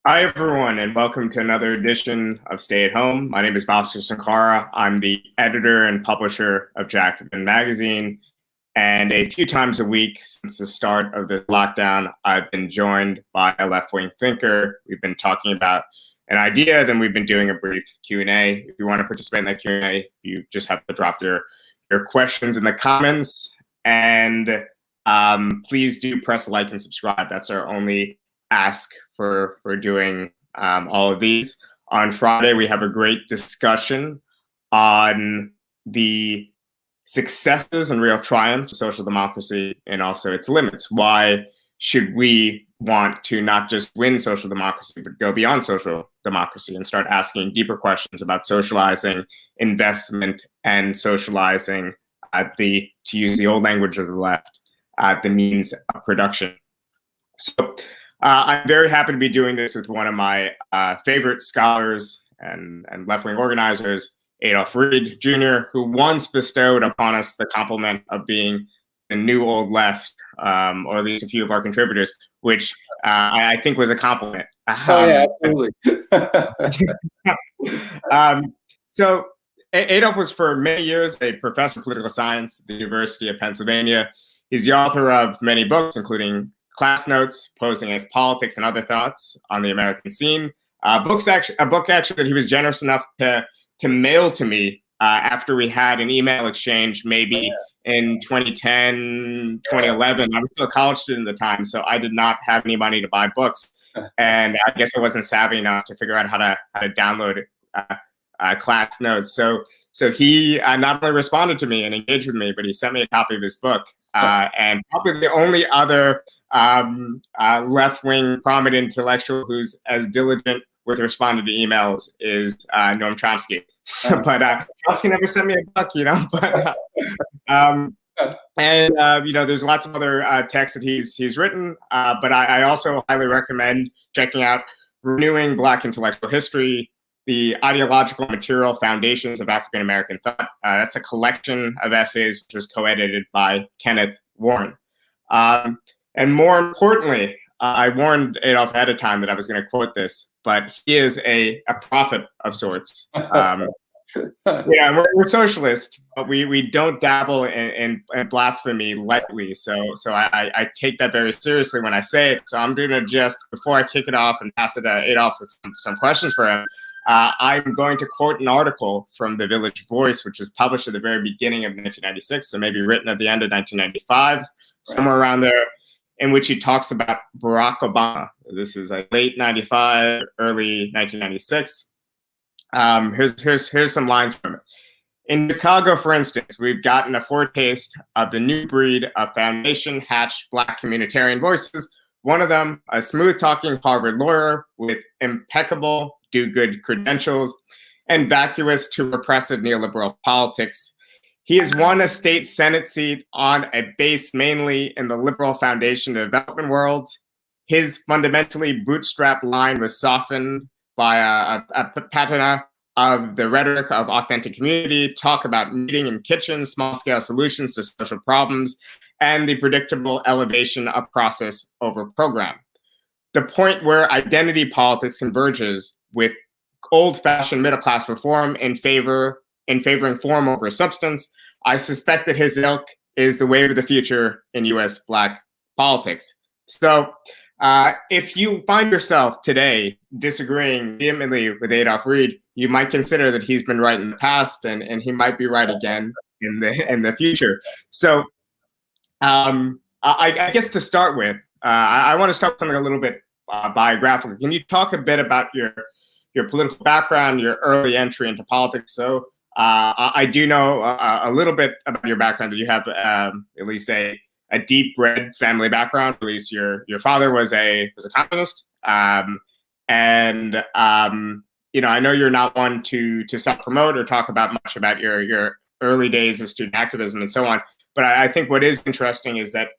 Hi, everyone, and welcome to another edition of Stay at Home. My name is Bhaskar Sankara. I'm the editor and publisher of Jacobin magazine. And a few times a week since the start of this lockdown, I've been joined by a left-wing thinker. We've been talking about an idea, then we've been doing a brief Q&A. If you want to participate in that Q&A, you just have to drop your questions in the comments. And please do press like and subscribe. That's our only ask for doing all of these. On Friday, we have a great discussion on the successes and real triumphs of social democracy and also its limits. Why should we want to not just win social democracy, but go beyond social democracy and start asking deeper questions about socializing investment and socializing to use the old language of the left, the means of production. So I'm very happy to be doing this with one of my favorite scholars and left-wing organizers, Adolph Reed Jr., who once bestowed upon us the compliment of being the new old left, or at least a few of our contributors, which I think was a compliment. Yeah, absolutely. So Adolph was for many years a professor of political science at the University of Pennsylvania. He's the author of many books, including Class Notes, Posing as Politics and Other Thoughts on the American Scene. A book actually that he was generous enough to mail to me after we had an email exchange maybe in 2010, 2011. I was still a college student at the time, so I did not have any money to buy books. And I guess I wasn't savvy enough to figure out how to download Class Notes. So he not only responded to me and engaged with me, but he sent me a copy of his book. And probably the only other left-wing prominent intellectual who's as diligent with responding to emails is Noam Chomsky. So, but Chomsky never sent me a book, you know. But there's lots of other texts that he's written. But I also highly recommend checking out Renewing Black Intellectual History, the Ideological Material Foundations of African American Thought. That's a collection of essays which was co-edited by Kenneth Warren. And more importantly, I warned Adolph ahead of time that I was going to quote this, but he is a prophet of sorts. Yeah, we're socialists, but we don't dabble in blasphemy lightly. So I take that very seriously when I say it. So I'm going to just, before I kick it off and pass it to Adolph with some questions for him, I'm going to quote an article from the Village Voice, which was published at the very beginning of 1996, so maybe written at the end of 1995, somewhere around there, in which he talks about Barack Obama. This is like late 95, early 1996. Here's some lines from it. In Chicago, for instance, we've gotten a foretaste of the new breed of foundation-hatched Black communitarian voices. One of them, a smooth-talking Harvard lawyer with impeccable do-good credentials and vacuous to repressive neoliberal politics. He has won a state Senate seat on a base mainly in the liberal foundation development world. His fundamentally bootstrap line was softened by a patina of the rhetoric of authentic community, talk about meeting in kitchens, small-scale solutions to social problems, and the predictable elevation of process over program. The point where identity politics converges with old-fashioned middle-class reform in favoring form over substance, I suspect that his ilk is the wave of the future in U.S. Black politics. So if you find yourself today disagreeing vehemently with Adolph Reed, you might consider that he's been right in the past and he might be right again in the future. So I guess to start with, I want to start with something a little bit biographical. Can you talk a bit about your political background, your early entry into politics? So I do know a little bit about your background, that you have at least a deep red family background. At least your father was a communist, and I know you're not one to self-promote or talk about much about your early days of student activism and so on. But I think what is interesting is that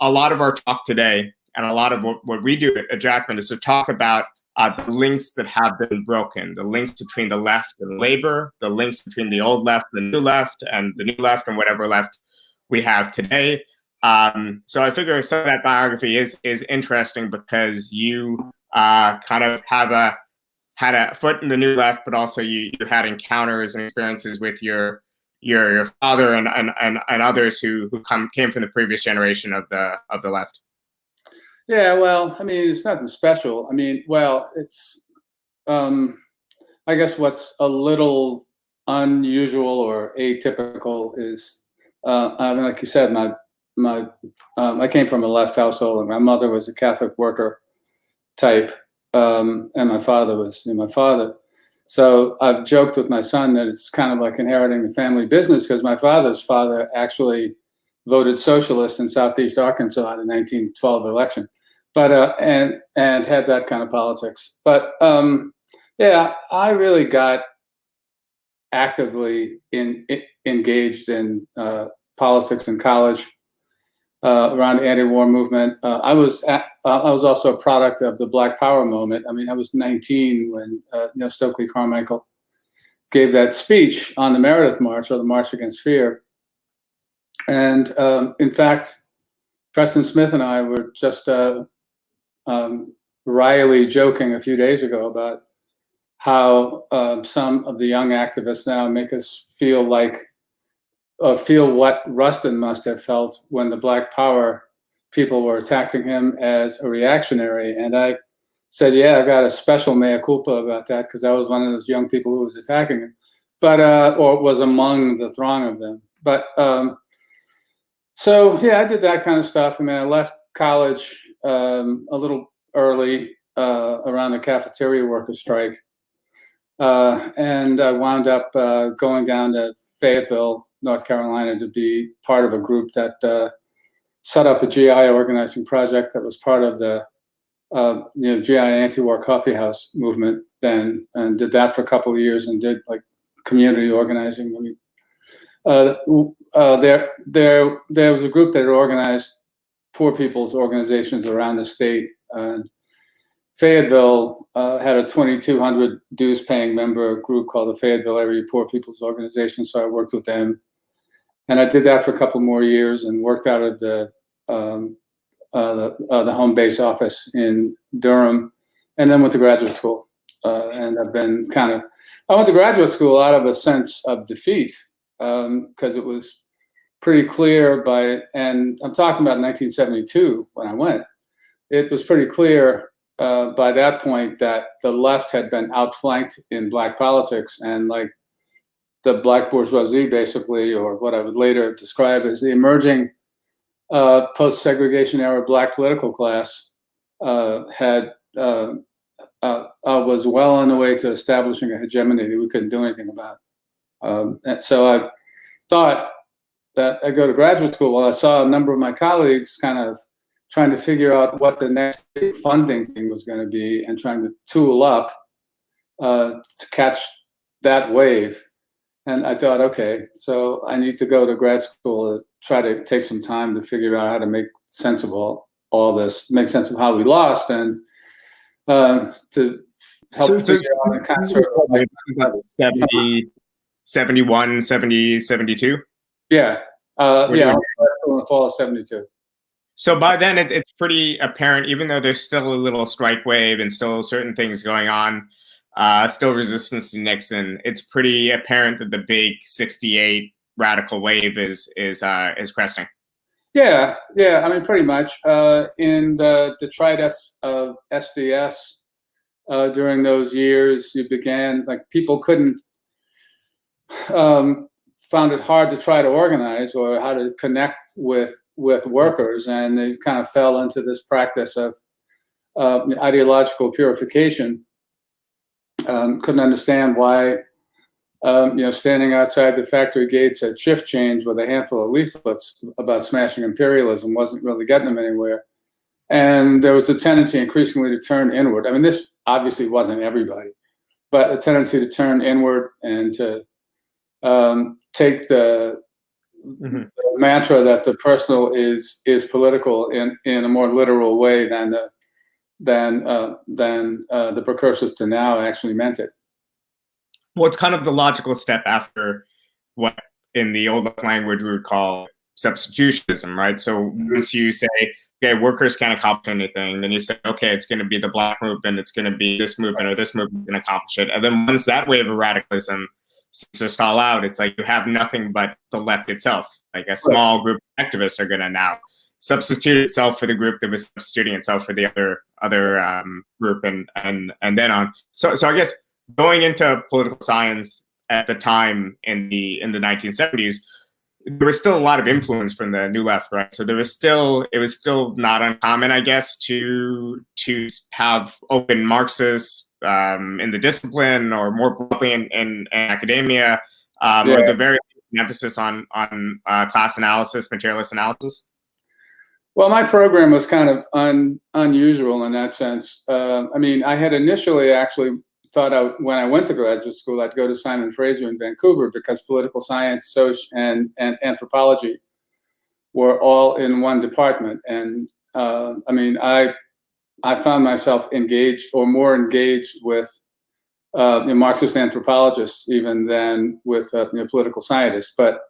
a lot of our talk today and a lot of what we do at Jacobin is to talk about the links that have been broken, the links between the left and labor, the links between the old left, the new left, and the new left, and whatever left we have today. So I figure some of that biography is interesting because you kind of had a foot in the new left, but also you had encounters and experiences with your father and others who came from the previous generation of the left. Yeah, well, I mean, it's nothing special. I mean, well, it's I guess what's a little unusual or atypical is, I mean, like you said, I came from a left household, and my mother was a Catholic worker type, and my father was my father. So I've joked with my son that it's kind of like inheriting the family business, because my father's father actually voted socialist in Southeast Arkansas in the 1912 election, but and had that kind of politics. But yeah, I really got actively engaged in politics in college around the anti-war movement. I was also a product of the Black Power moment. I mean, I was 19 when Stokely Carmichael gave that speech on the Meredith March, or the March Against Fear. And in fact, Preston Smith and I were just wryly joking a few days ago about how some of the young activists now make us feel what Rustin must have felt when the Black Power people were attacking him as a reactionary. And I said, yeah, I've got a special mea culpa about that, because I was one of those young people who was attacking him, but or was among the throng of them. But so yeah, I did that kind of stuff. I mean, I left college a little early around the cafeteria worker strike. And I wound up going down to Fayetteville, North Carolina, to be part of a group that set up a GI organizing project that was part of the GI anti-war coffee house movement then, and did that for a couple of years, and did like community organizing. I mean, there was a group that had organized poor people's organizations around the state, and Fayetteville had a 2,200 dues-paying member group called the Fayetteville Area Poor People's Organization, so I worked with them. And I did that for a couple more years, and worked out of the home base office in Durham, and then went to graduate school. And I've been I went to graduate school out of a sense of defeat, because it was pretty clear and I'm talking about 1972 when I went, it was pretty clear by that point that the left had been outflanked in Black politics, and like the Black bourgeoisie, basically, or what I would later describe as the emerging post-segregation era Black political class, was well on the way to establishing a hegemony that we couldn't do anything about. And so I thought that I'd go to graduate school. Well, I saw a number of my colleagues kind of trying to figure out what the next big funding thing was going to be, and trying to tool up to catch that wave. And I thought, okay, so I need to go to grad school to try to take some time to figure out how to make sense of all this, make sense of how we lost, and to help figure out the kind of sort of like 71, 70, 72? Yeah. Yeah, in the fall of 72. So by then, it's pretty apparent, even though there's still a little strike wave and still certain things going on, still resistance to Nixon, it's pretty apparent that the big 68 radical wave is cresting. Yeah, I mean, pretty much. In the detritus of SDS during those years, you began, like, people couldn't, found it hard to try to organize or how to connect with workers, and they kind of fell into this practice of ideological purification. Couldn't understand why standing outside the factory gates at shift change with a handful of leaflets about smashing imperialism wasn't really getting them anywhere. And there was a tendency increasingly to turn inward. I mean, this obviously wasn't everybody, but a tendency to turn inward and to take the mantra that the personal is political in a more literal way than the precursors to now actually meant it. Well, it's kind of the logical step after what in the old language we would call substitutionism, right? So once you say okay, workers can't accomplish anything. Then you say, okay, it's going to be the Black movement, it's going to be this movement, or this movement can accomplish it. And then once that wave of radicalism seems to stall out, it's like you have nothing but the left itself. Like a small group of activists are going to now substitute itself for the group that was substituting itself for the other group, and then on. So I guess going into political science at the time in the 1970s, there was still a lot of influence from the New Left, right? So it was still not uncommon, I guess, to have open Marxists in the discipline, or more broadly in academia, or the very emphasis on class analysis, materialist analysis. Well, my program was kind of unusual in that sense. I mean, I had initially actually thought when I went to graduate school, I'd go to Simon Fraser in Vancouver, because political science, social, and anthropology were all in one department. And I mean, I found myself engaged, or more engaged with Marxist anthropologists even than with political scientists. But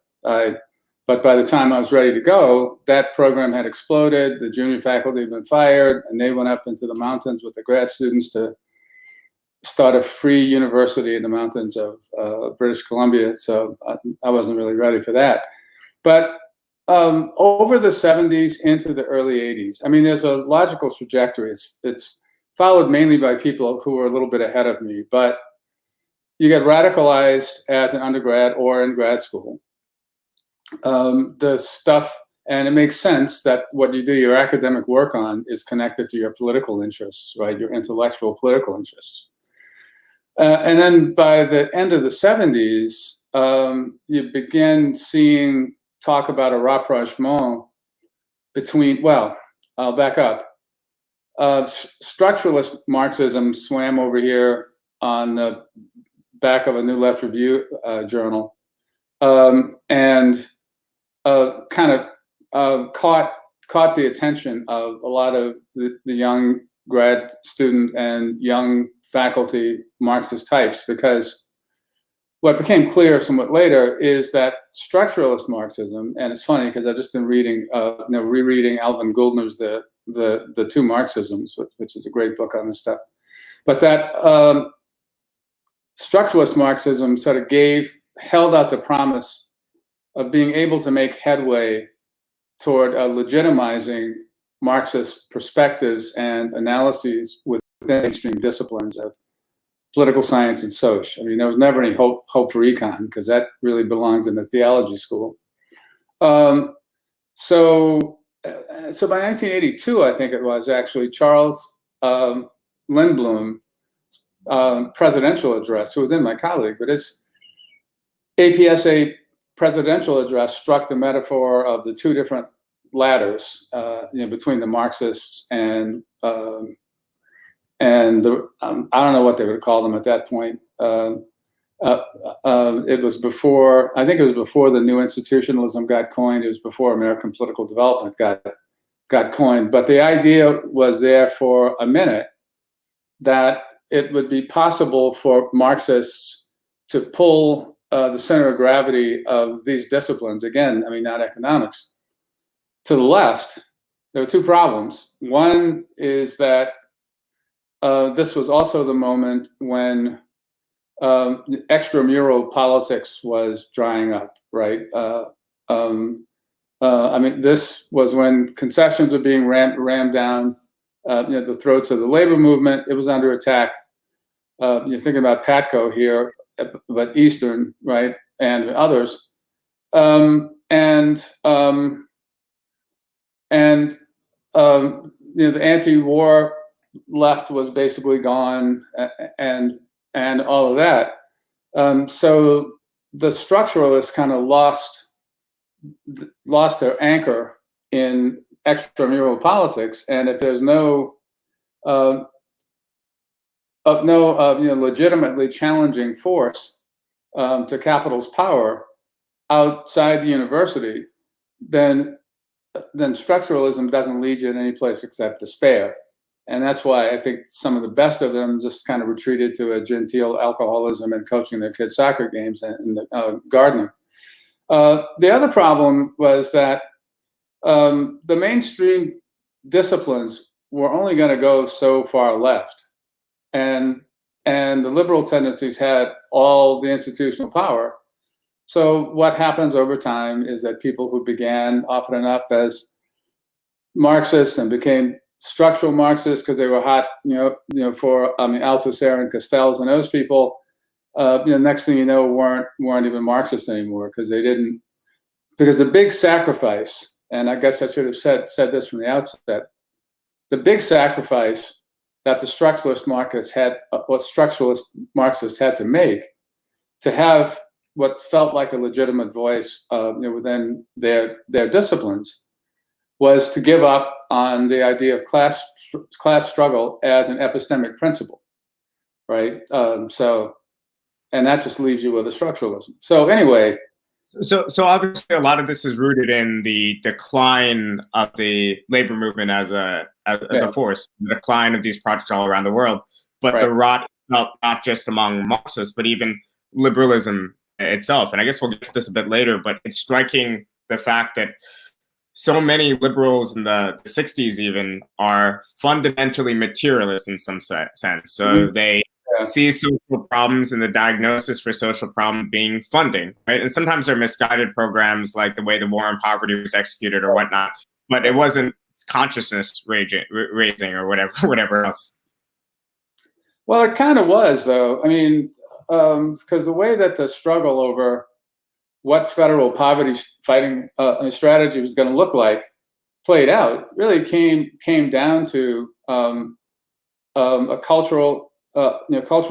by the time I was ready to go, that program had exploded. The junior faculty had been fired, and they went up into the mountains with the grad students to start a free university in the mountains of British Columbia. So I wasn't really ready for that. But over the 70s into the early 80s, I mean, there's a logical trajectory. It's followed mainly by people who were a little bit ahead of me, but you get radicalized as an undergrad or in grad school. The stuff, and it makes sense that what you do your academic work on is connected to your political interests, right? Your intellectual political interests. And then by the end of the 70s, you begin seeing talk about a rapprochement between, well, I'll back up. Structuralist Marxism swam over here on the back of a New Left Review journal, and kind of caught the attention of a lot of the young grad student and young faculty Marxist types, because what became clear somewhat later is that structuralist Marxism, and it's funny because I've just been reading, rereading Alvin Goldner's the Two Marxisms, which is a great book on this stuff, but that structuralist Marxism sort of held out the promise of being able to make headway toward legitimizing Marxist perspectives and analyses within mainstream disciplines of political science and social. I mean, there was never any hope for econ, because that really belongs in the theology school. So by 1982, I think it was actually, Charles Lindblom presidential address, who was in my colleague, but his APSA presidential address struck the metaphor of the two different ladders, between the Marxists and the, I don't know what they would call them at that point. It was before, I think it was before the new institutionalism got coined. It was before American political development got coined. But the idea was there for a minute that it would be possible for Marxists to pull the center of gravity of these disciplines, again, I mean, not economics, to the left. There were two problems. One is that this was also the moment when extramural politics was drying up, right? I mean, this was when concessions were being rammed down the throats of the labor movement. It was under attack. You're thinking about Patco here, but Eastern, right, and others. The anti-war left was basically gone, and all of that. So the structuralists kind of lost their anchor in extramural politics, and if there's no legitimately challenging force to capital's power outside the university, then structuralism doesn't lead you in any place except despair. And that's why I think some of the best of them just kind of retreated to a genteel alcoholism and coaching their kids' soccer games and gardening. The other problem was that the mainstream disciplines were only going to go so far left, and the liberal tendencies had all the institutional power. So what happens over time is that people who began often enough as Marxists and became structural Marxists because they were hot, for Althusser and Castells and those people, next thing you know, weren't even Marxists anymore because they didn't. Because the big sacrifice, and I guess I should have said this from the outset, the big sacrifice that the structuralist Marxists had to make to have what felt like a legitimate voice within their disciplines was to give up on the idea of class struggle as an epistemic principle, right? And that just leaves you with a structuralism. So anyway. So obviously a lot of this is rooted in the decline of the labor movement as a force, the decline of these projects all around the world. But the rot felt not just among Marxists, but even liberalism itself. And I guess we'll get to this a bit later, but it's striking the fact that so many liberals in the 60s even are fundamentally materialist in some sense. So they see social problems and the diagnosis for social problem being funding, right? And sometimes they're misguided programs like the way the war on poverty was executed or whatnot, but it wasn't consciousness raising or whatever else. Well, it kind of was, though. I mean, because the way that the struggle over what federal poverty fighting strategy was going to look like played out really came down to a cultural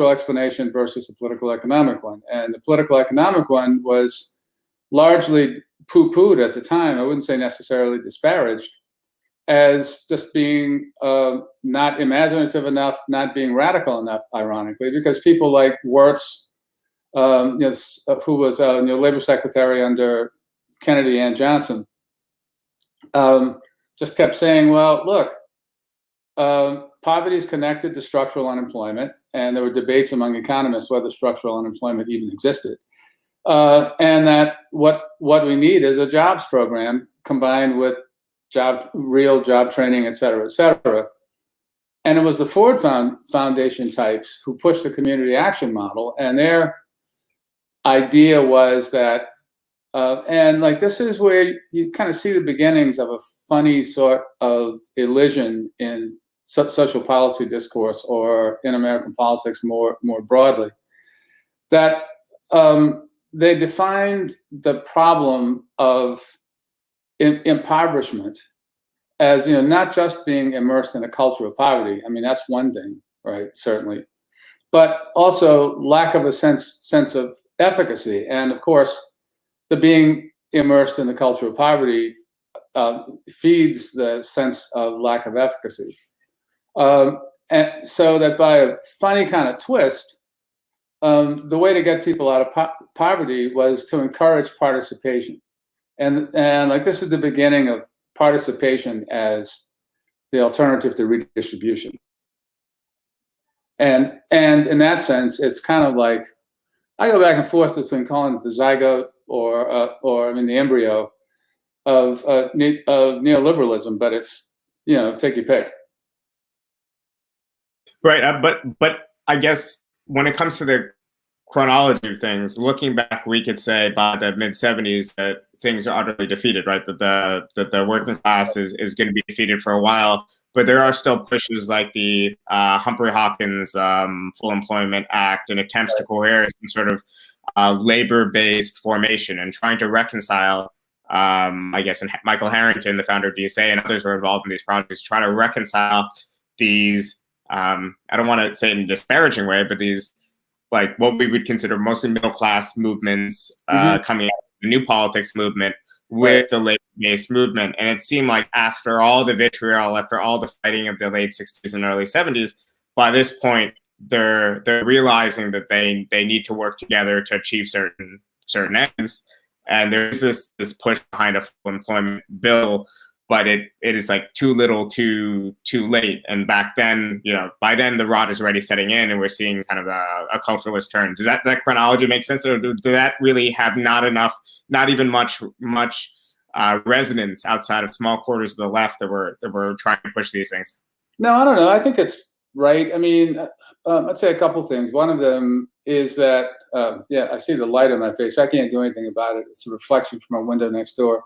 explanation versus a political economic one. And the political economic one was largely poo-pooed at the time. I wouldn't say necessarily disparaged as just being not imaginative enough, not being radical enough, ironically, because people like Wirtz, who was labor secretary under Kennedy and Johnson, just kept saying, well, look, poverty is connected to structural unemployment, and there were debates among economists whether structural unemployment even existed, and that what we need is a jobs program combined with real job training, et cetera, et cetera. And it was the Ford Foundation types who pushed the community action model, and their idea was that, and like this is where you kind of see the beginnings of a funny sort of elision in social policy discourse or in American politics more broadly, that they defined the problem of impoverishment as not just being immersed in a culture of poverty. I mean, that's one thing, right? Certainly, but also lack of a sense of efficacy. And of course, the being immersed in the culture of poverty feeds the sense of lack of efficacy. And so that by a funny kind of twist, the way to get people out of poverty was to encourage participation. And like this is the beginning of participation as the alternative to redistribution. And in that sense, it's kind of like, I go back and forth between calling it the zygote or the embryo of neoliberalism, but it's, take your pick. Right, but I guess when it comes to the chronology of things, looking back, we could say by the mid-70s that things are utterly defeated, right? That the working class is going to be defeated for a while, but there are still pushes like the Humphrey Hawkins Full Employment Act and attempts to cohere some sort of labor-based formation and trying to reconcile, I guess, and Michael Harrington, the founder of DSA, and others were involved in these projects, try to reconcile these, I don't want to say it in a disparaging way, but these, like what we would consider mostly middle-class movements coming out of the New Politics movement with the labor-based movement. And it seemed like after all the vitriol, after all the fighting of the late 60s and early 70s, by this point, they're realizing that they need to work together to achieve certain ends. And there's this push behind a full employment bill, but it is like too little, too late. And back then, by then the rot is already setting in, and we're seeing kind of a culturalist turn. Does that chronology make sense, or did that really have not even much resonance outside of small quarters of the left that were trying to push these things? No, I don't know. I think it's right. I mean, I'd say a couple things. One of them is that, yeah, I see the light on my face. I can't do anything about it. It's a reflection from a window next door.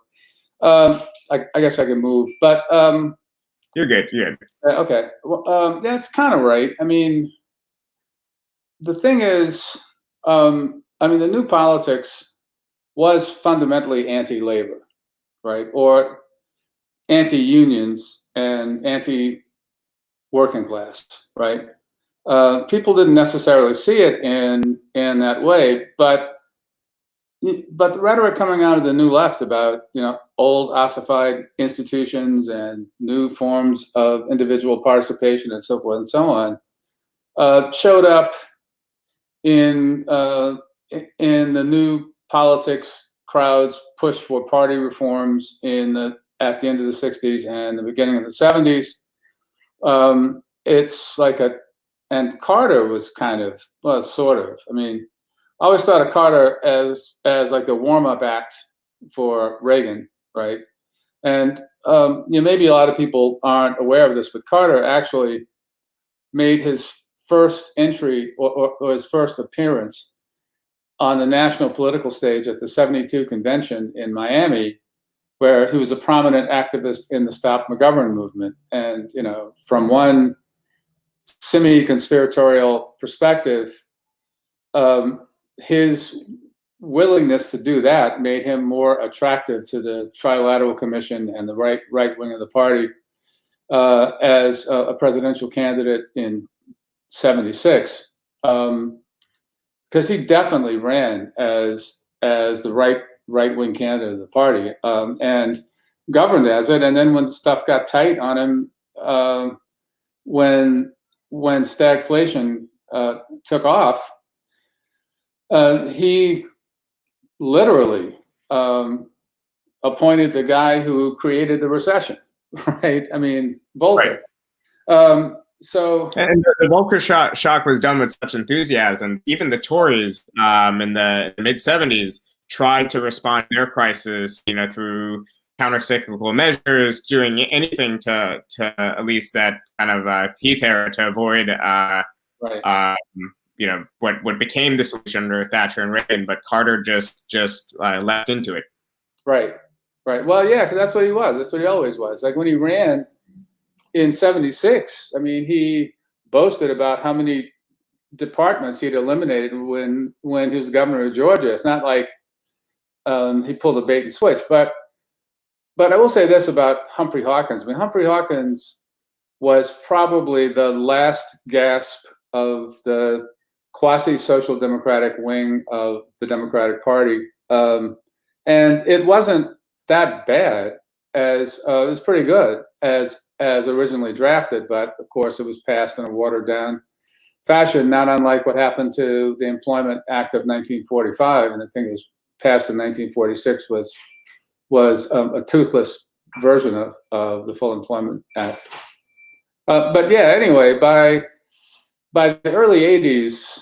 I guess I can move, but you're good. You're good. Okay. Well, that's kind of right. I mean, the thing is, I mean, the new politics was fundamentally anti-labor, right, or anti-unions and anti-working class, right? People didn't necessarily see it in that way, but the rhetoric coming out of the new left about, you know, old ossified institutions and new forms of individual participation and so forth and so on showed up in the new politics crowds push for party reforms at the end of the 60s and the beginning of the 70s. It's like and Carter was kind of, well, sort of. I mean, I always thought of Carter as like the warm-up act for Reagan, right? And you know, maybe a lot of people aren't aware of this, but Carter actually made his first entry or his first appearance on the national political stage at the '72 convention in Miami, where he was a prominent activist in the Stop McGovern movement. And, you know, from one semi-conspiratorial perspective, his willingness to do that made him more attractive to the Trilateral Commission and the right wing of the party as a presidential candidate in '76, because he definitely ran as the right wing candidate of the party and governed as it. And then when stuff got tight on him, when stagflation took off, he literally appointed the guy who created the recession, right? I mean, Volcker. Right. And the Volcker shock was done with such enthusiasm. Even the Tories in the mid '70s tried to respond to their crisis, you know, through counter-cyclical measures, doing anything to at least that kind of Heath era to avoid, you know, what became the solution under Thatcher and Reagan. But Carter just leapt into it. Right. Well, yeah, because that's what he was. That's what he always was. Like when he ran in '76, I mean, he boasted about how many departments he'd eliminated when he was governor of Georgia. It's not like he pulled a bait and switch. But I will say this about Humphrey Hawkins. I mean, Humphrey Hawkins was probably the last gasp of the quasi-social democratic wing of the Democratic Party. And it wasn't that bad as it was pretty good as originally drafted, but of course it was passed in a watered down fashion, not unlike what happened to the Employment Act of 1945, and I think it was passed in 1946 was a toothless version of the Full Employment Act. But yeah, anyway, by the early '80s,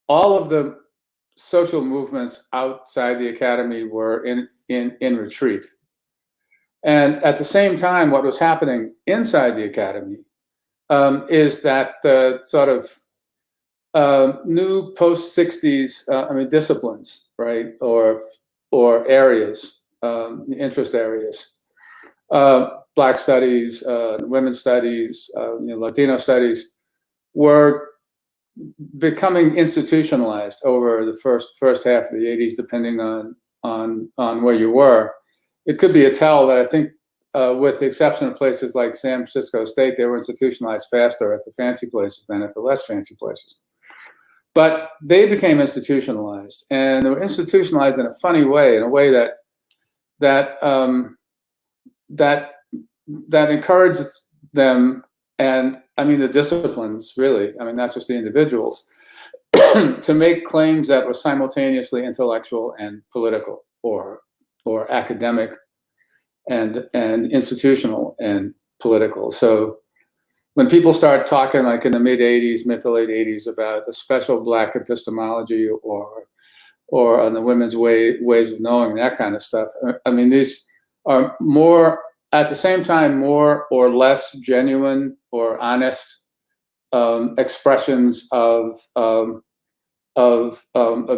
all of the social movements outside the academy were in retreat. And at the same time, what was happening inside the academy is that the sort of new post-'60s, disciplines, right, or areas, interest areas, Black studies, women's studies, Latino studies, were becoming institutionalized over the first half of the '80s, depending on where you were. It could be a tell that I think, with the exception of places like San Francisco State, they were institutionalized faster at the fancy places than at the less fancy places. But they became institutionalized, and they were institutionalized in a funny way, in a way that encouraged them, and I mean the disciplines, really, I mean not just the individuals, to make claims that were simultaneously intellectual and political, or academic and institutional and political. So when people start talking, like in the mid to late '80s about a special Black epistemology or or on the women's ways of knowing, that kind of stuff. I mean, these are more, at the same time, more or less genuine or honest expressions of a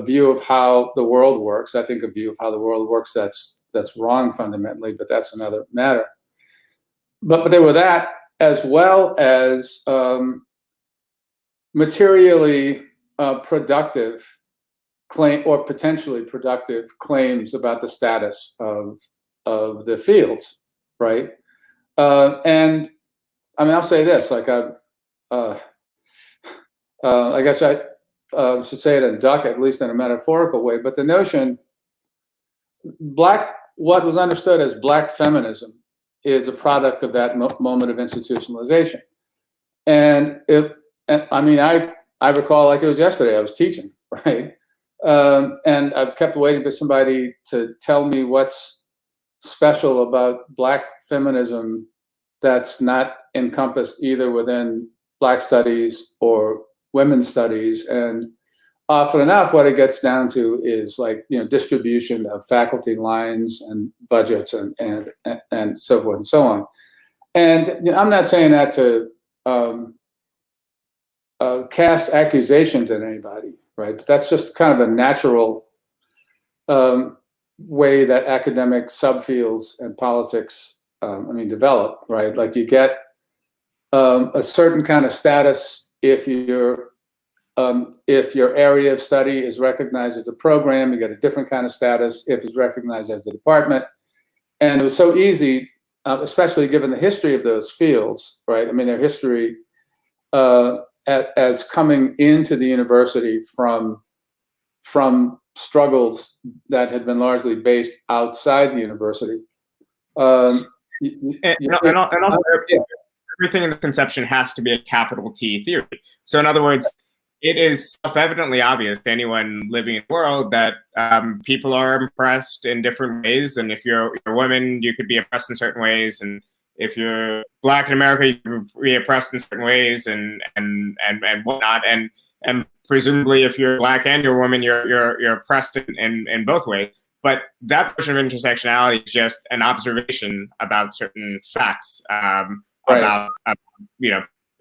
view of how the world works. I think a view of how the world works that's wrong fundamentally, but that's another matter. But they were that, as well as materially productive claim, or potentially productive claims about the status of the fields, right? And I mean, I'll say this: like I guess I should say it in duck, at least in a metaphorical way. But the notion, what was understood as black feminism, is a product of that moment of institutionalization. And I mean, I recall like it was yesterday. I was teaching, right? And I've kept waiting for somebody to tell me what's special about black feminism that's not encompassed either within black studies or women's studies. And often enough, what it gets down to is like, distribution of faculty lines and budgets and so forth and so on. And I'm not saying that to cast accusations at anybody, right? But that's just kind of a natural way that academic subfields and politics, develop, right? Like you get a certain kind of status if your area of study is recognized as a program. You get a different kind of status if it's recognized as a department. And it was so easy, especially given the history of those fields, right? I mean, their history as coming into the university from struggles that had been largely based outside the university. And also, everything in the conception has to be a capital T theory. So in other words, it is self-evidently obvious to anyone living in the world that people are impressed in different ways. And if you're a woman, you could be oppressed in certain ways. And if you're black in America, you could be oppressed in certain ways and whatnot. And presumably if you're black and you're a woman, you're oppressed in both ways. But that version of intersectionality is just an observation about certain facts about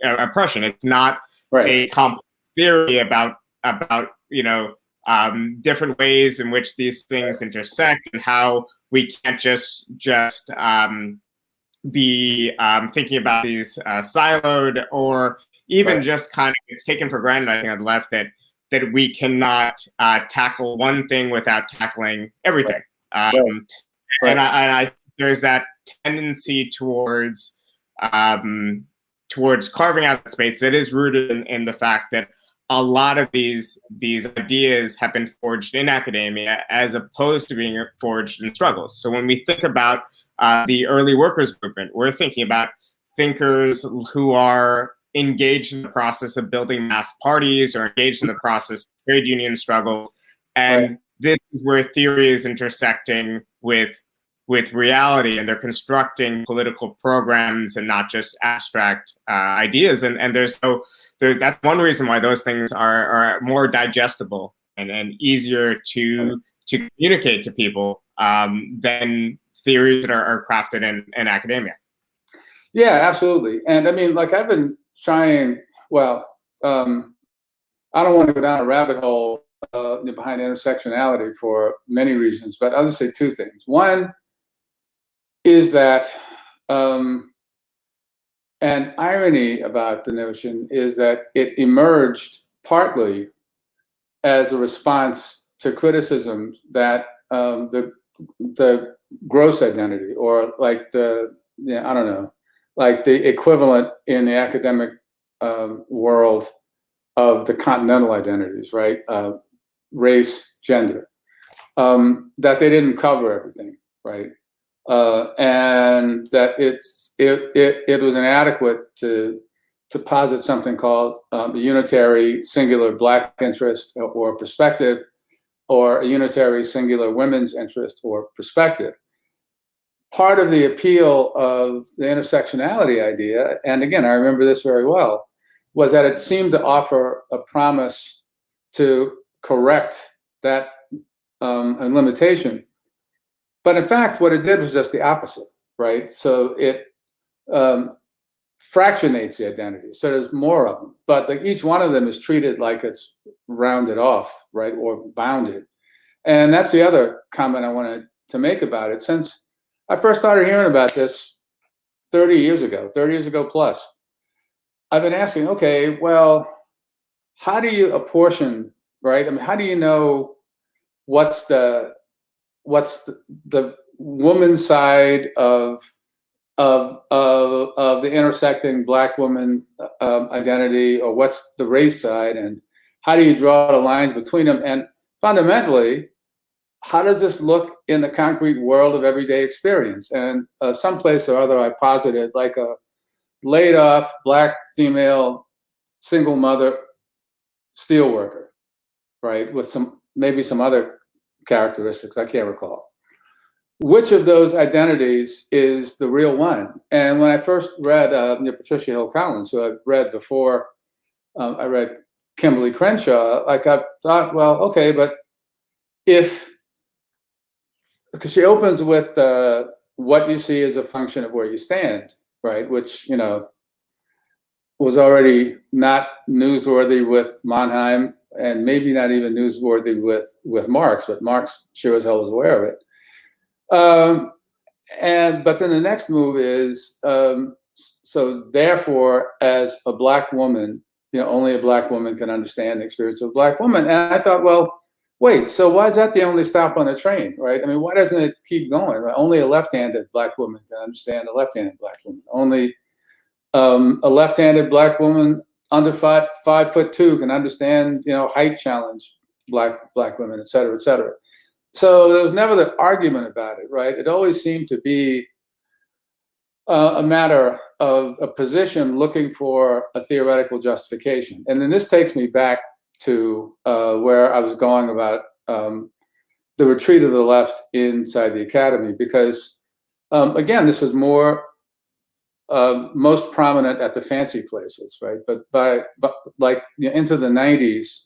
oppression. It's not a complex theory about different ways in which these things intersect and how we can't just be thinking about these siloed, or even just kind of, it's taken for granted, I think, on the left, that we cannot tackle one thing without tackling everything. And I there's that tendency towards carving out that space that is rooted in the fact that a lot of these ideas have been forged in academia as opposed to being forged in struggles. So when we think about the early workers movement, we're thinking about thinkers who are engaged in the process of building mass parties or engaged in the process of trade union struggles. And this is where theory is intersecting with reality, and they're constructing political programs and not just abstract ideas. And that's one reason why those things are more digestible and easier to communicate to people than theories that are crafted in academia. Yeah, absolutely. And I mean, like I've been trying, I don't want to go down a rabbit hole behind intersectionality for many reasons, but I'll just say two things. One is that an irony about the notion is that it emerged partly as a response to criticism that the gross identity, or like like the equivalent in the academic world of the continental identities, right? Race, gender, that they didn't cover everything, right? And that it was inadequate to posit something called a unitary singular black interest or perspective, or a unitary singular women's interest or perspective. Part of the appeal of the intersectionality idea, and again, I remember this very well, was that it seemed to offer a promise to correct that and limitation. But in fact, what it did was just the opposite, right? So it fractionates the identity. So there's more of them, but each one of them is treated like it's rounded off, right, or bounded. And that's the other comment I wanted to make about it. Since I first started hearing about this 30 years ago plus, I've been asking, okay, well, how do you apportion, right? I mean, how do you know what's the woman's side of the intersecting Black woman identity, or what's the race side, and how do you draw the lines between them? And fundamentally, how does this look in the concrete world of everyday experience? And someplace or other, I posited like a laid off Black female single mother steel worker, right, with maybe some other characteristics I can't recall. Which of those identities is the real one? And when I first read Patricia Hill Collins, who I've read before, I read Kimberly Crenshaw, like I thought, well, okay, but because she opens with what you see as a function of where you stand, right? Which, you know, was already not newsworthy with Mannheim, and maybe not even newsworthy with Marx, but Marx sure as hell was aware of it. But then the next move is, so therefore, as a Black woman, you know, only a Black woman can understand the experience of a Black woman. And I thought, well, wait, so why is that the only stop on a train, right? I mean, why doesn't it keep going, right? Only a left-handed Black woman can understand a left-handed Black woman. Only a left-handed Black woman under 5'2" can understand, you know, height challenge Black women, et cetera, et cetera. So there was never the argument about it, right? It always seemed to be a matter of a position looking for a theoretical justification. And then this takes me back to where I was going about the retreat of the left inside the academy, because again, this was most prominent at the fancy places, right? But like, you know, into the 90s,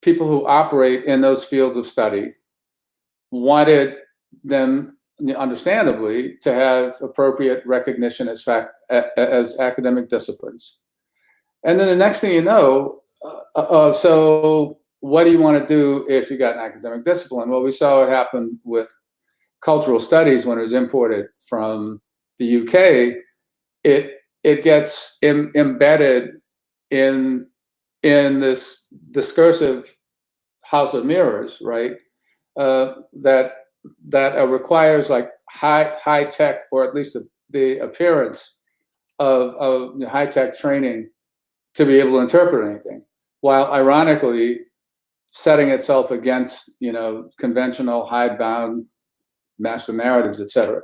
people who operate in those fields of study wanted them, understandably, to have appropriate recognition as academic disciplines. And then the next thing you know, so what do you want to do if you got an academic discipline? Well, we saw what happened with cultural studies when it was imported from the UK. It gets embedded in this discursive house of mirrors, right? That requires like high tech, or at least the appearance of high tech training to be able to interpret anything, while ironically setting itself against, you know, conventional hidebound master narratives, etc.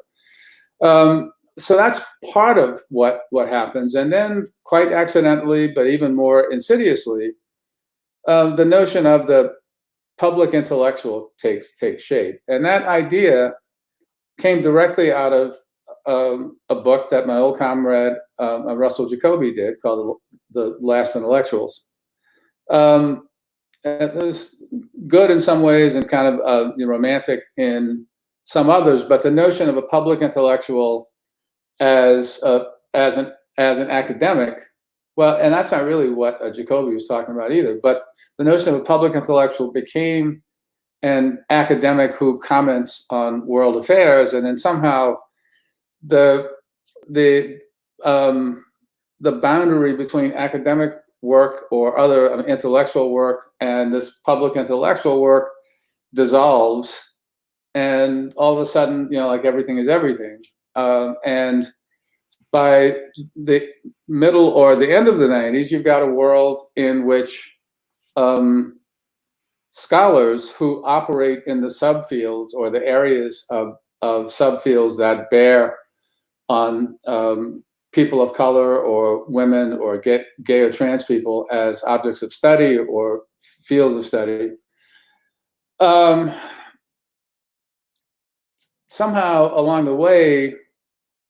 So that's part of what happens. And then, quite accidentally, but even more insidiously, the notion of the public intellectual takes shape. And that idea came directly out of a book that my old comrade Russell Jacobin did, called The Last Intellectuals. It was good in some ways and kind of romantic in some others, but the notion of a public intellectual as an academic, well, and that's not really what Jacobin was talking about either, but the notion of a public intellectual became an academic who comments on world affairs, and then somehow the boundary between academic work or other intellectual work and this public intellectual work dissolves, and all of a sudden, you know, like everything is everything. And by the middle or the end of the 90s, you've got a world in which scholars who operate in the subfields or the areas of subfields that bear on people of color or women or gay or trans people as objects of study or fields of study, somehow along the way,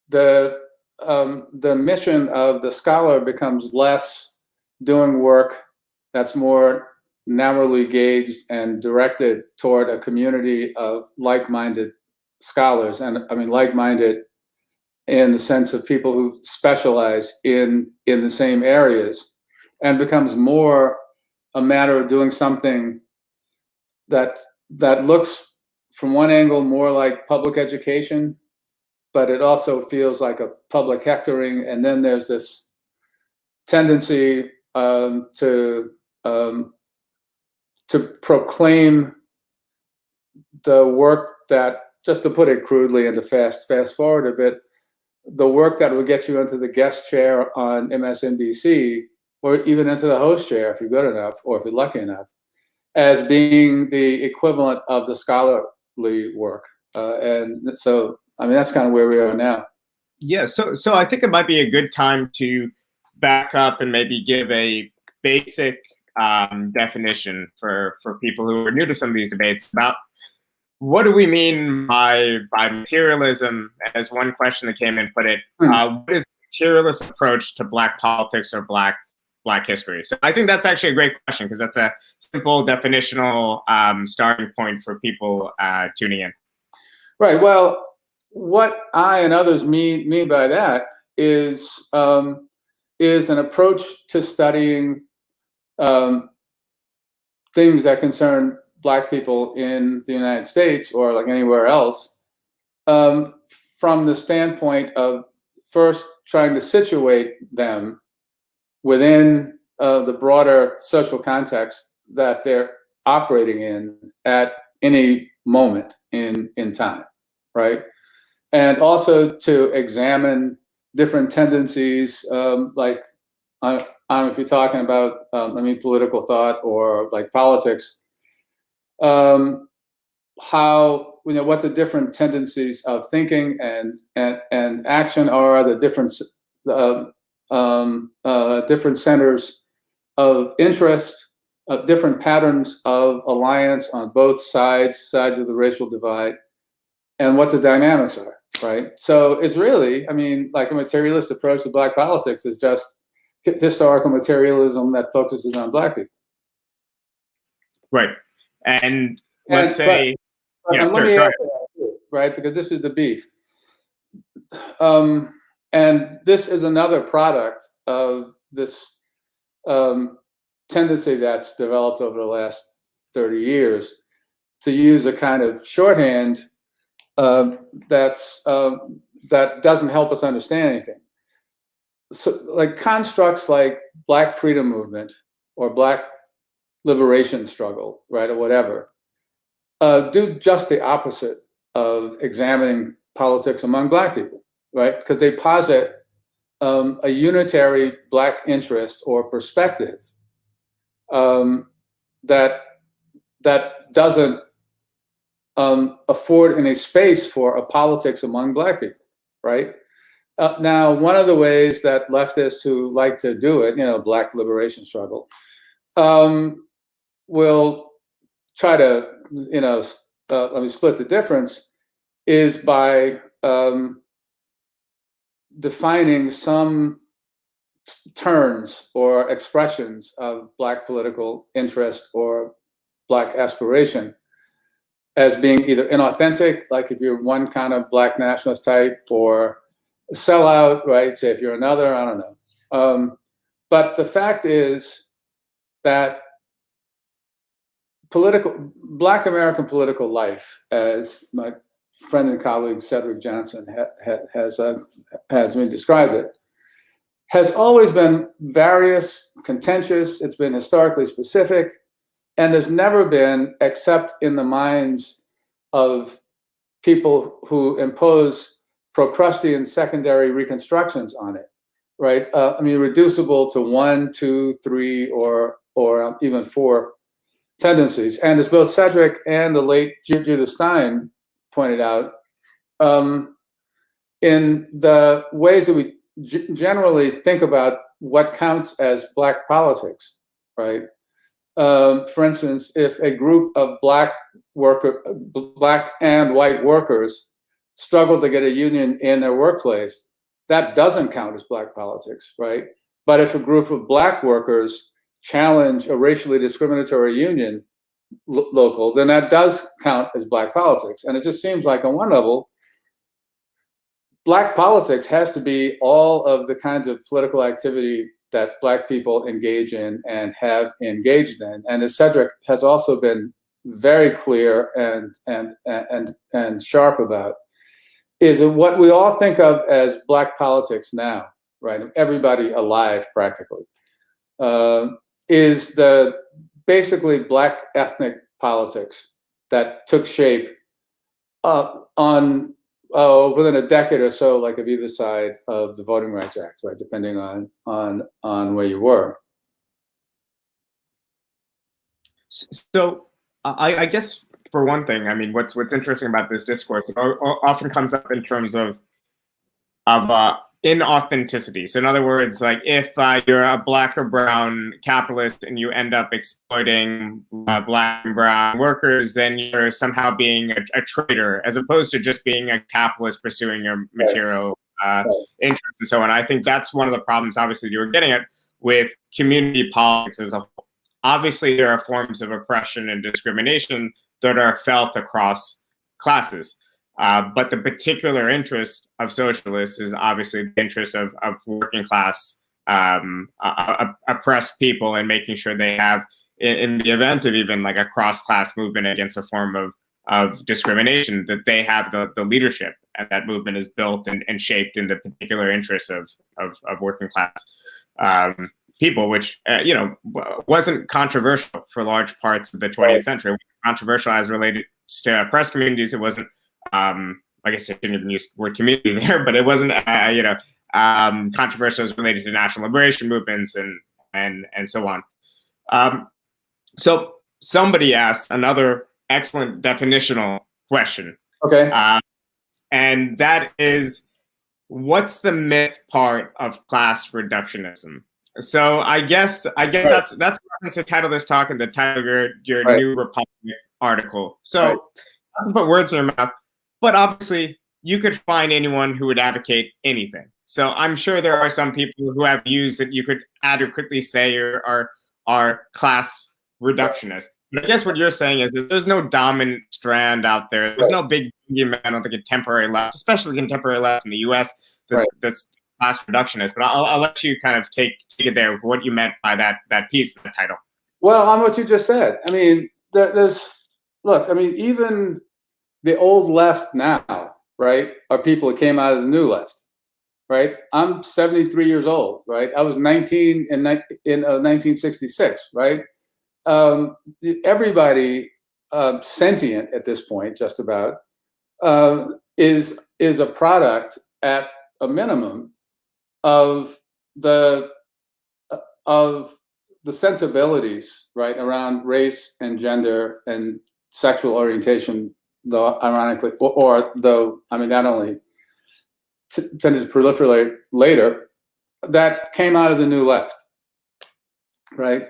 the mission of the scholar becomes less doing work that's more narrowly gauged and directed toward a community of like-minded scholars. And I mean, like-minded in the sense of people who specialize in the same areas, and becomes more a matter of doing something that looks from one angle more like public education, but it also feels like a public hectoring. And then there's this tendency to proclaim the work that, just to put it crudely and to fast forward a bit, the work that will get you into the guest chair on MSNBC, or even into the host chair if you're good enough, or if you're lucky enough, as being the equivalent of the scholarly work. And so, I mean, that's kind of where we are now. Yeah, so I think it might be a good time to back up and maybe give a basic definition for people who are new to some of these debates about what do we mean by materialism. As one question that came in put it, what is the materialist approach to Black politics or Black history? So I think that's actually a great question, because that's a simple definitional starting point for people tuning in. Right. Well, what I and others mean by that is an approach to studying things that concern Black people in the United States, or like anywhere else, from the standpoint of first trying to situate them within the broader social context that they're operating in at any moment in time, right? And also to examine different tendencies, like if you're talking about, political thought or like politics, how, what the different tendencies of thinking and action are, the different different centers of interest, different patterns of alliance on both sides of the racial divide, and what the dynamics are, right? So it's really, like a materialist approach to Black politics is just historical materialism that focuses on Black people. Right. And let's say, let me add to that too, right? Because this is the beef. And this is another product of this tendency that's developed over the last 30 years to use a kind of shorthand that doesn't help us understand anything. So, like constructs like Black freedom movement or Black liberation struggle, right, or whatever, do just the opposite of examining politics among Black people, right? Because they posit a unitary Black interest or perspective that doesn't afford any space for a politics among Black people, right? Now, one of the ways that leftists who like to do it, Black liberation struggle, will try to, let me split the difference, is by defining some terms or expressions of Black political interest or Black aspiration as being either inauthentic, like if you're one kind of Black nationalist type, or sellout, right? Say if you're another, I don't know. But the fact is that Black American political life, as my friend and colleague Cedric Johnson has me described it, has always been various, contentious. It's been historically specific, and has never been, except in the minds of people who impose Procrustean secondary reconstructions on it, right? Reducible to 1, 2, 3, or even 4 tendencies. And as both Cedric and the late Judith Stein pointed out, in the ways that we generally think about what counts as Black politics, right? For instance, if a group of Black and white workers struggle to get a union in their workplace, that doesn't count as Black politics, right? But if a group of Black workers challenge a racially discriminatory union local, then that does count as black politics. And it just seems like on one level, black politics has to be all of the kinds of political activity that black people engage in and have engaged in. And as Cedric has also been very clear and sharp about, is what we all think of as black politics now, right? Everybody alive practically, is the basically black ethnic politics that took shape on within a decade or so, like of either side of the Voting Rights Act, right? Depending on where you were. So I guess for one thing, I mean, what's interesting about this discourse, it often comes up in terms of inauthenticity. So in other words, like if you're a black or brown capitalist and you end up exploiting black and brown workers, then you're somehow being a traitor, as opposed to just being a capitalist pursuing your material interests and so on. I think that's one of the problems, obviously, you were getting at with community politics as a whole. Obviously, there are forms of oppression and discrimination that are felt across classes. But the particular interest of socialists is obviously the interest of working class oppressed people, and making sure they have, in the event of even like a cross-class movement against a form of discrimination, that they have the leadership, and that movement is built and shaped in the particular interests of working class people, which wasn't controversial for large parts of the 20th century. It was controversial as related to oppressed communities. It wasn't, I guess I shouldn't even use the word community there, but it wasn't, controversial as related to national liberation movements and so on. So somebody asked another excellent definitional question. Okay. And that is, what's the myth part of class reductionism? So I guess that's the title of this talk and the title of your New Republic article. So not to put words in your mouth, but obviously you could find anyone who would advocate anything. So I'm sure there are some people who have views that you could adequately say are class reductionist. But I guess what you're saying is that there's no dominant strand out there. There's no big man on the contemporary left, especially contemporary left in the U.S. that's class reductionist. But I'll let you kind of take it there with what you meant by that piece, that title. Well, on what you just said, I mean, even the old left now, right, are people who came out of the new left, right? I'm 73 years old, right? I was 19 in 1966, right? Everybody sentient at this point, just about, is a product at a minimum of the sensibilities, right, around race and gender and sexual orientation, though ironically, that only tended to proliferate later, that came out of the new left, right?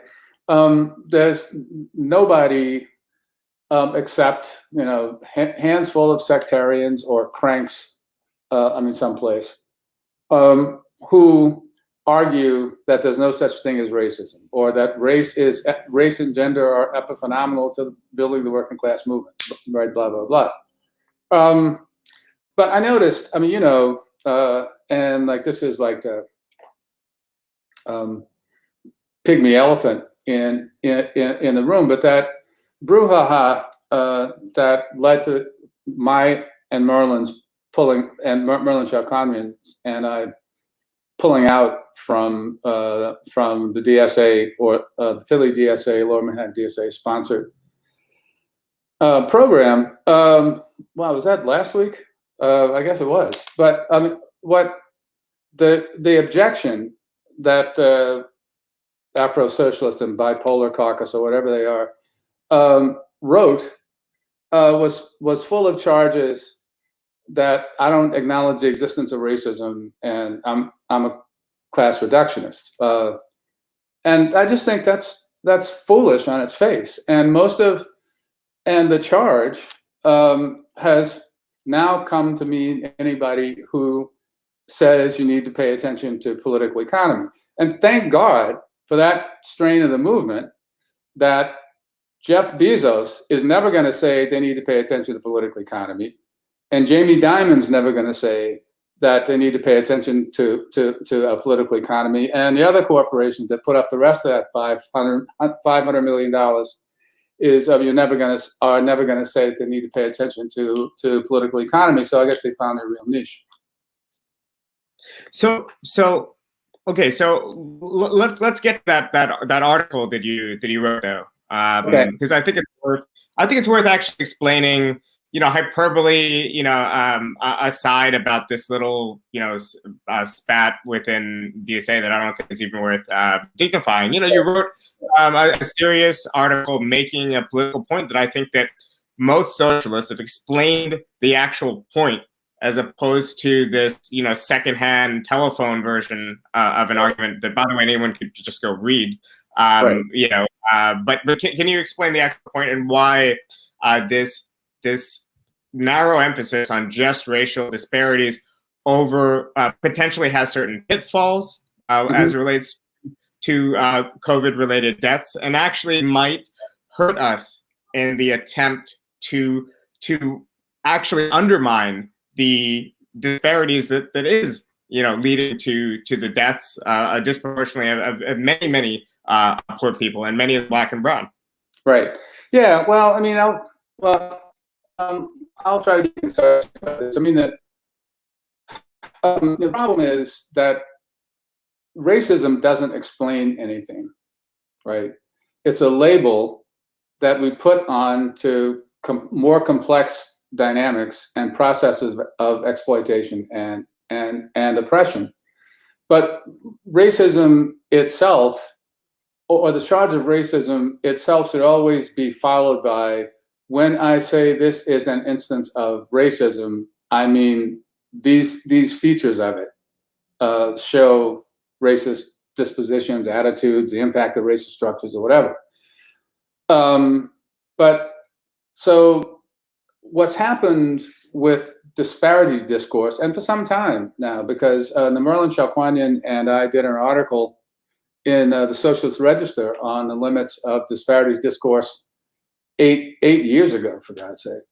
There's nobody except, hands full of sectarians or cranks, someplace, who argue that there's no such thing as racism, or that race and gender are epiphenomenal to building the working class movement, right? Blah blah blah. But I noticed, and like this is like the pygmy elephant in the room, but that brouhaha that led to my and Merlin's pulling, and Merlin Chalconyan and I pulling out from the DSA, or the Philly DSA, Lower Manhattan DSA sponsored program. Wow, was that last week? I guess it was. But what the objection that the Afro Socialist and Bipolar Caucus, or whatever they are, wrote was full of charges that I don't acknowledge the existence of racism, and I'm a class reductionist, and I just think that's foolish on its face. And the charge has now come to mean anybody who says you need to pay attention to political economy. And thank God for that strain of the movement that Jeff Bezos is never going to say they need to pay attention to the political economy, and Jamie Dimon's never going to say that they need to pay attention to a political economy, and the other corporations that put up the rest of that $500 million is are never going to say that they need to pay attention to political economy. So I guess they found their real niche. So okay, so let's get that article that you wrote though, because I think it's worth actually explaining, hyperbole, aside about this little, spat within DSA that I don't think is even worth dignifying. You wrote a serious article making a political point that I think that most socialists have explained the actual point, as opposed to this, secondhand telephone version of an argument that, by the way, anyone could just go read. Right. But can you explain the actual point and why this narrow emphasis on just racial disparities over potentially has certain pitfalls as it relates to COVID-related deaths, and actually might hurt us in the attempt to actually undermine the disparities that is leading to the deaths disproportionately of many poor people, and many of Black and brown. Right. Yeah. Well, I mean, I'll try to be concise about this. I mean, the problem is that racism doesn't explain anything, right? It's a label that we put on to more complex dynamics and processes of exploitation and oppression. But racism itself, or the charge of racism itself, should always be followed by, when I say this is an instance of racism, I mean these features of it show racist dispositions, attitudes, the impact of racist structures, or whatever. But so what's happened with disparity discourse, and for some time now, because Namerlin Chalkwanian and I did an article in the Socialist Register on the limits of disparities discourse eight years ago, for God's sake.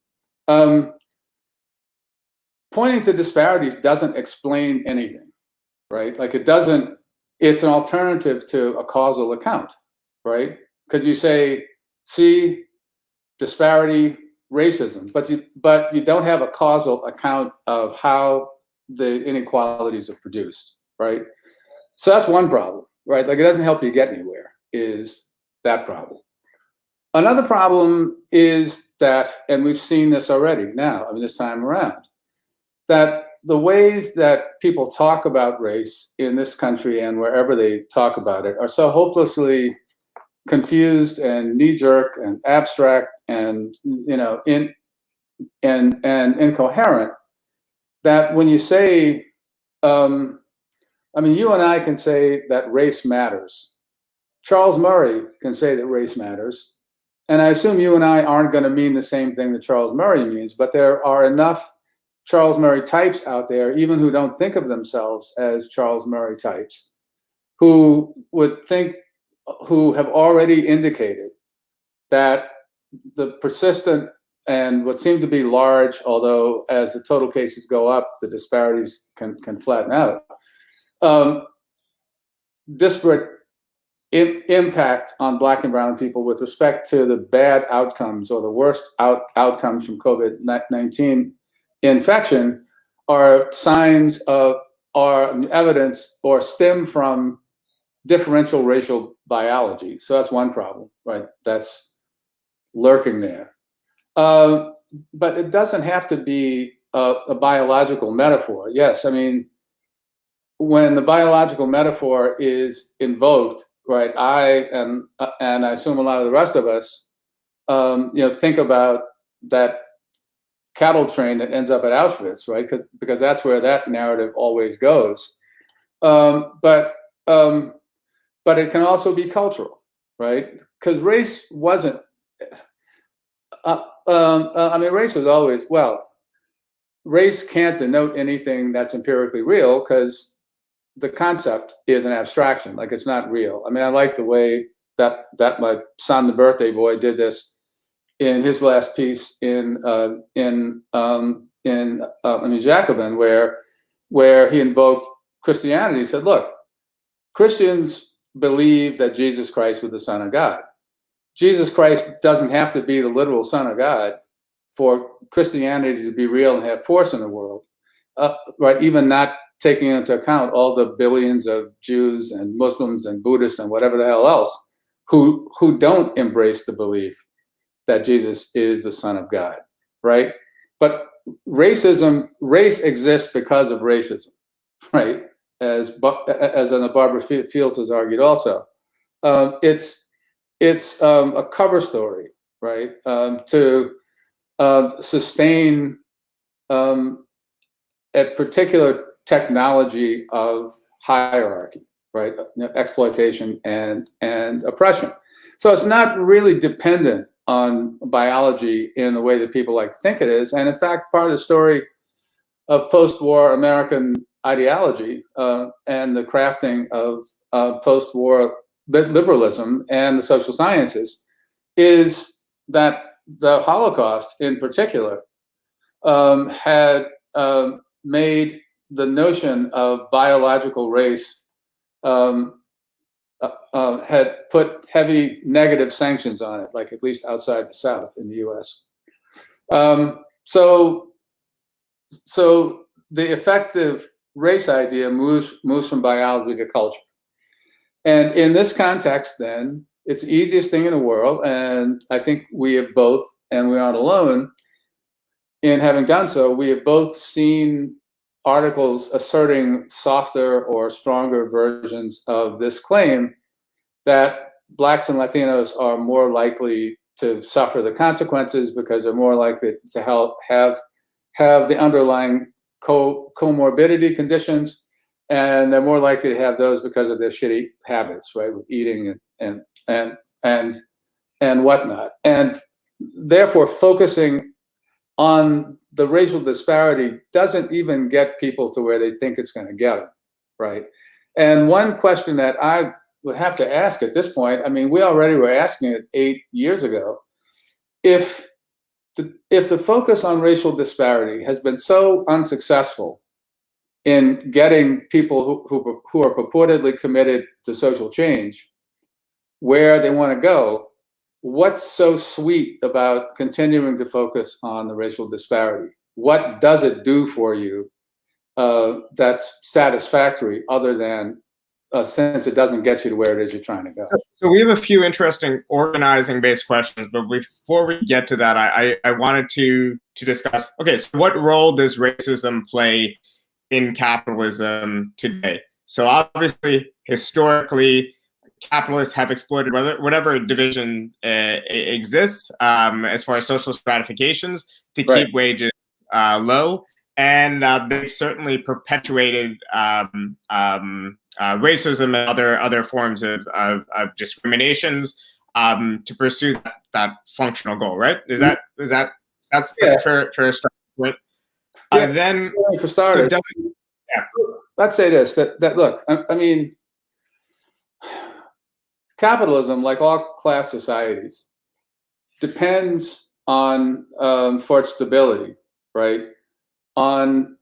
Pointing to disparities doesn't explain anything, right? Like it's an alternative to a causal account, right? Because you say, see, disparity, racism, but you don't have a causal account of how the inequalities are produced, right? So that's one problem, right? Like, it doesn't help you get anywhere, is that problem. Another problem is that, and we've seen this already now, I mean, this time around, that the ways that people talk about race in this country and wherever they talk about it are so hopelessly confused and knee-jerk and abstract and incoherent, that when you say, I mean, you and I can say that race matters. Charles Murray can say that race matters. And I assume you and I aren't going to mean the same thing that Charles Murray means, but there are enough Charles Murray types out there, even who don't think of themselves as Charles Murray types, who have already indicated that the persistent and what seem to be large, although as the total cases go up, the disparities can flatten out, disparate impact on Black and brown people with respect to the bad outcomes or the worst outcomes from COVID-19 infection are signs of, are evidence, or stem from differential racial biology. So that's one problem, right? That's lurking there. But it doesn't have to be a biological metaphor. Yes, I mean, when the biological metaphor is invoked, right, I assume a lot of the rest of us, think about that cattle train that ends up at Auschwitz, right? Because that's where that narrative always goes. But it can also be cultural, right? Because race wasn't. I mean, race was always, well, race can't denote anything that's empirically real, because the concept is an abstraction, like it's not real. I mean, I like the way that my son, the birthday boy, did this in his last piece in Jacobin, where he invoked Christianity. He said, look, Christians believe that Jesus Christ was the Son of God. Jesus Christ doesn't have to be the literal Son of God for Christianity to be real and have force in the world, right? Even not taking into account all the billions of Jews and Muslims and Buddhists and whatever the hell else who don't embrace the belief that Jesus is the Son of God, right? But race exists because of racism, right? As Barbara Fields has argued also. It's a cover story, right? To sustain a particular technology of hierarchy, right? Exploitation and oppression. So it's not really dependent on biology in the way that people like to think it is. And in fact, part of the story of post-war American ideology and the crafting of post-war liberalism and the social sciences is that the Holocaust in particular had made the notion of biological race had put heavy negative sanctions on it, like at least outside the South in the US. So the effective race idea moves from biology to culture. And in this context, then, it's the easiest thing in the world, and I think we have both, and we aren't alone in having done so, we have both seen articles asserting softer or stronger versions of this claim that Blacks and Latinos are more likely to suffer the consequences because they're more likely to have the underlying comorbidity conditions, and they're more likely to have those because of their shitty habits, right, with eating and whatnot. And therefore, focusing on the racial disparity doesn't even get people to where they think it's going to get them, right? And one question that I would have to ask at this point, I mean, we already were asking it 8 years ago, if the focus on racial disparity has been so unsuccessful in getting people who are purportedly committed to social change where they want to go, what's so sweet about continuing to focus on the racial disparity? What does it do for you that's satisfactory, other than since it doesn't get you to where it is you're trying to go? So we have a few interesting organizing-based questions, but before we get to that, I wanted to discuss, okay, so what role does racism play in capitalism today? So obviously, historically, capitalists have exploited whatever division exists as far as social stratifications to Right. keep wages low, and they've certainly perpetuated racism and other forms of discriminations to pursue that functional goal, right? That's Yeah. fair start point? Yeah, Then for starters, so let's say this, that look, I mean, capitalism, like all class societies, depends on for its stability, right? On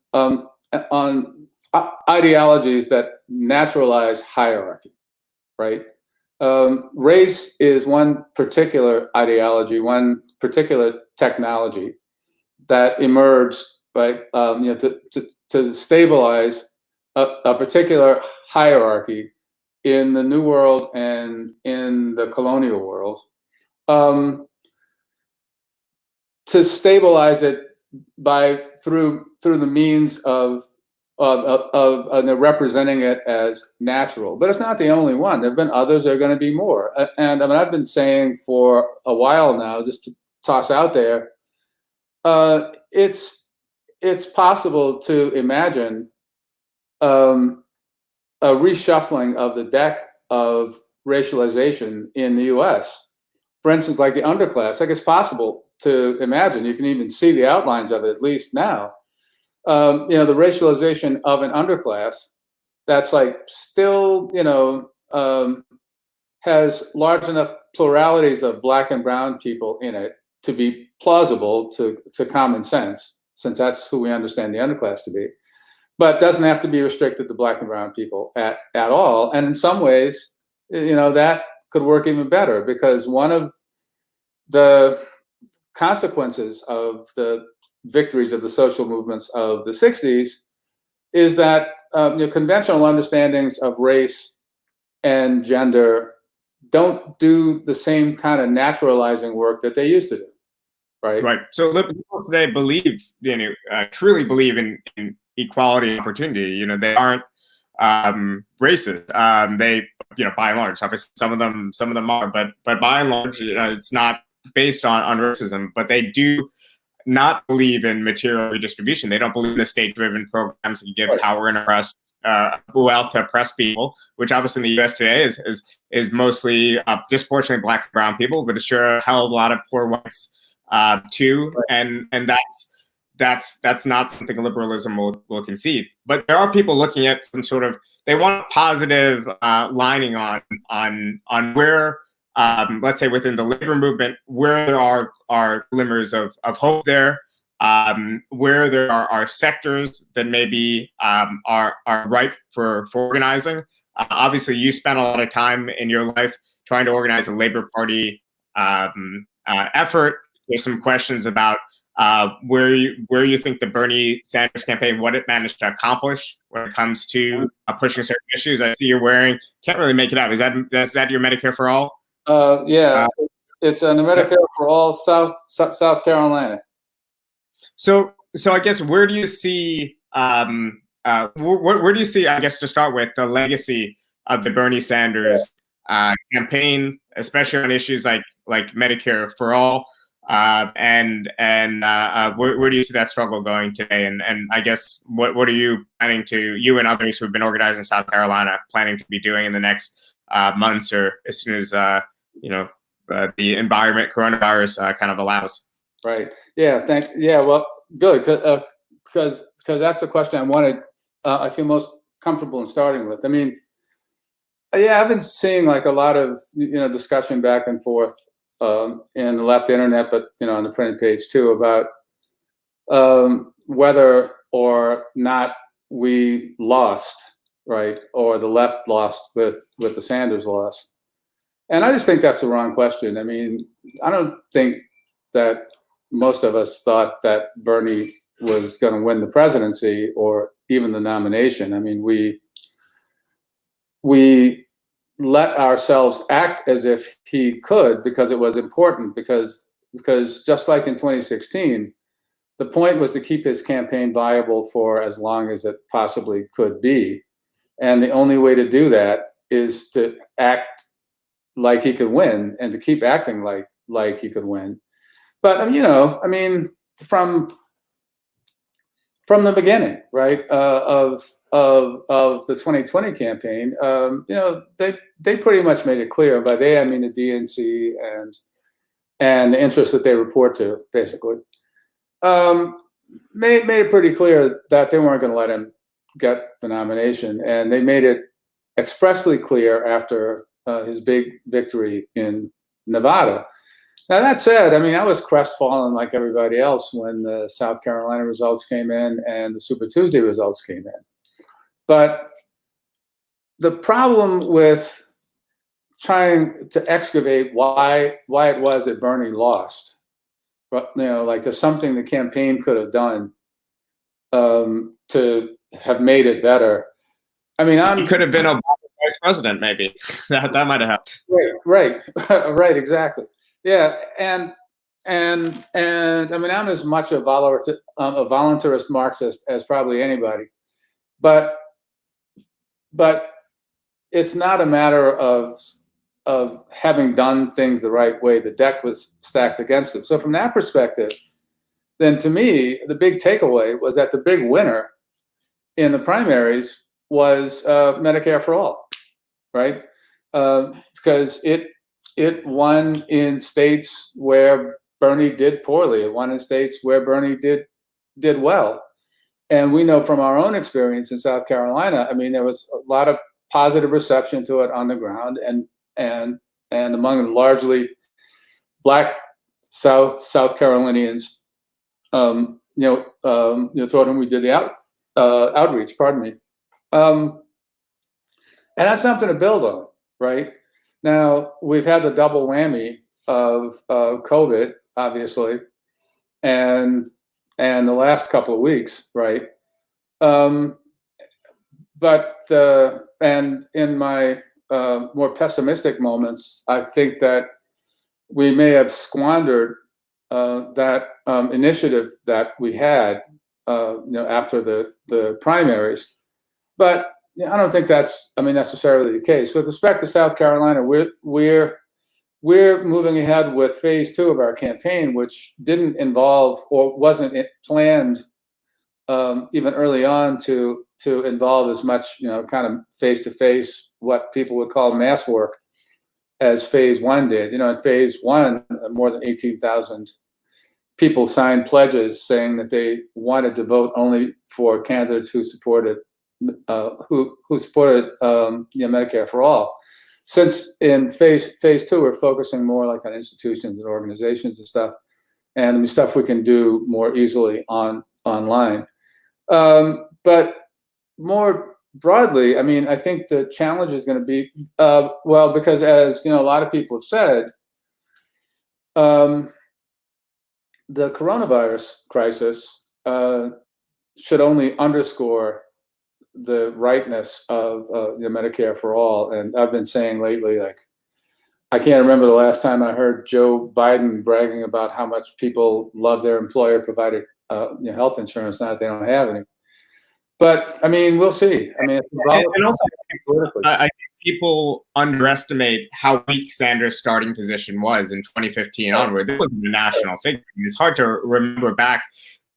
ideologies that naturalize hierarchy, right? Race is one particular ideology, one particular technology that emerged, right? To stabilize a particular hierarchy in the New World and in the colonial world, to stabilize it through the means of representing it as natural. But it's not the only one. There have been others. There are going to be more. And I mean, I've been saying for a while now, just to toss out there, it's possible to imagine a reshuffling of the deck of racialization in the US. For instance, like the underclass, like it's possible to imagine, you can even see the outlines of it, at least now, the racialization of an underclass that's like still, has large enough pluralities of black and brown people in it to be plausible to common sense, since that's who we understand the underclass to be, but doesn't have to be restricted to black and brown people at all. And in some ways, that could work even better, because one of the consequences of the victories of the social movements of the 60s is that conventional understandings of race and gender don't do the same kind of naturalizing work that they used to do, right? Right. So liberals today believe, truly believe in equality and opportunity. They aren't racist. They, by and large, obviously some of them are, but by and large, it's not based on racism. But they do not believe in material redistribution. They don't believe in the state-driven programs that give power and oppress wealth to oppress people, which obviously in the U.S. today is mostly disproportionately black and brown people, but it's sure a hell of a lot of poor whites too, and that's not something liberalism will concede. But there are people looking at some sort of, they want positive lining on where, let's say within the labor movement, where there are glimmers of hope there, where there are sectors that maybe are ripe for organizing. Obviously, you spent a lot of time in your life trying to organize a Labor Party effort. There's some questions about where you think the Bernie Sanders campaign, what it managed to accomplish when it comes to pushing certain issues. I see you're wearing, can't really make it out. Is that your Medicare for All? Yeah, it's on the Medicare for All, South Carolina. So I guess where do you see where do you see, I guess to start with, the legacy of the Bernie Sanders campaign, especially on issues like Medicare for All, and where do you see that struggle going today? And I guess what are you planning to, you and others who've been organized in South Carolina, planning to be doing in the next months, or as soon as the environment, coronavirus kind of allows? Right. Yeah. Thanks. Yeah. Well, good. Because that's the question I wanted. I feel most comfortable in starting with. I mean, yeah, I've been seeing like a lot of discussion back and forth in the left internet, but on the printed page too, about whether or not we lost, right, or the left lost with the Sanders loss. And I just think that's the wrong question. I mean, I don't think that most of us thought that Bernie was going to win the presidency or even the nomination. I mean, we let ourselves act as if he could, because it was important, because just like in 2016, the point was to keep his campaign viable for as long as it possibly could be. And the only way to do that is to act like he could win, and to keep acting like he could win. But I mean, from the beginning, right, of the 2020 campaign, they pretty much made it clear. By they, I mean the DNC and the interests that they report to, basically, made it pretty clear that they weren't going to let him get the nomination, and they made it expressly clear after his big victory in Nevada. Now, that said, I mean, I was crestfallen like everybody else when the South Carolina results came in and the Super Tuesday results came in. But the problem with trying to excavate why it was that Bernie lost, like there's something the campaign could have done to have made it better. I mean, he could have been a vice president, maybe. that might have helped. Right, exactly. Yeah, and I mean, I'm as much a voluntarist Marxist as probably anybody, but it's not a matter of having done things the right way. The deck was stacked against him. So from that perspective, then to me, the big takeaway was that the big winner in the primaries was Medicare for All, right? Because it won in states where Bernie did poorly. It won in states where Bernie did well. And we know from our own experience in South Carolina, I mean, there was a lot of positive reception to it on the ground, and among largely Black South Carolinians, toward whom we did the outreach. Pardon me, and that's something to build on, right? Now we've had the double whammy of COVID, obviously, and the last couple of weeks, right? And in my more pessimistic moments, I think that we may have squandered that initiative that we had, after the primaries. But I don't think that's, necessarily the case. With respect to South Carolina, we're moving ahead with phase 2 of our campaign, which didn't involve or wasn't planned even early on to involve as much, kind of face-to-face, what people would call mass work, as phase 1 did. In phase 1, more than 18,000 people signed pledges saying that they wanted to vote only for candidates who supported Medicare for all. Since in phase 2, we're focusing more like on institutions and organizations and stuff, and stuff we can do more easily online. But more broadly, I think the challenge is going to be, because as a lot of people have said, the coronavirus crisis should only underscore the rightness of the Medicare for all. And I've been saying lately, like, I can't remember the last time I heard Joe Biden bragging about how much people love their employer-provided health insurance now that they don't have any. But we'll see. And also, I think people underestimate how weak Sanders' starting position was in 2015 onward. This wasn't a national figure. It's hard to remember back.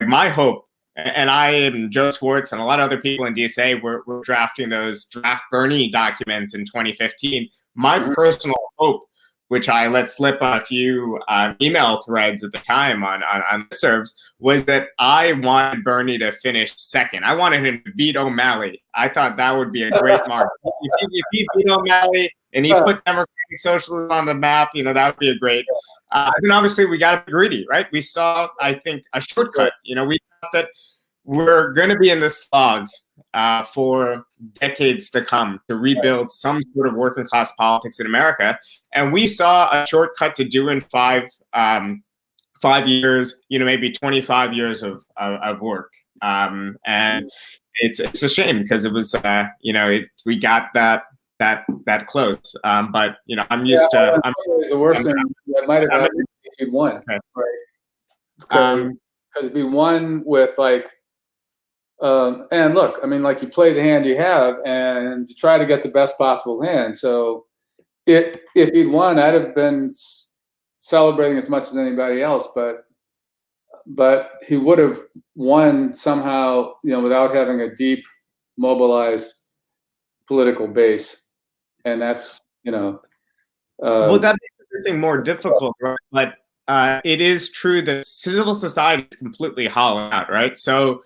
My hope, and I and Joe Schwartz and a lot of other people in DSA were drafting those draft Bernie documents in 2015. My personal hope, which I let slip on a few email threads at the time on listservs, was that I wanted Bernie to finish second. I wanted him to beat O'Malley. I thought that would be a great mark. If he beat O'Malley and he put democratic socialism on the map, that would be a great. And obviously, we got to be greedy, right? We saw, I think, a shortcut. We thought that we're going to be in this slog for decades to come to rebuild some sort of working class politics in America. And we saw a shortcut to do in 5 years, maybe 25 years of work. And it's a shame because it was, we got that close. But, I'm used to. The worst thing that might have happened if you'd won. Okay. Right. Because if you won with and look, you play the hand you have and you try to get the best possible hand. So if he'd won, I'd have been celebrating as much as anybody else, but he would have won somehow, without having a deep, mobilized political base. And that's, well, that makes everything more difficult, right? But it is true that civil society is completely hollowed out, right? So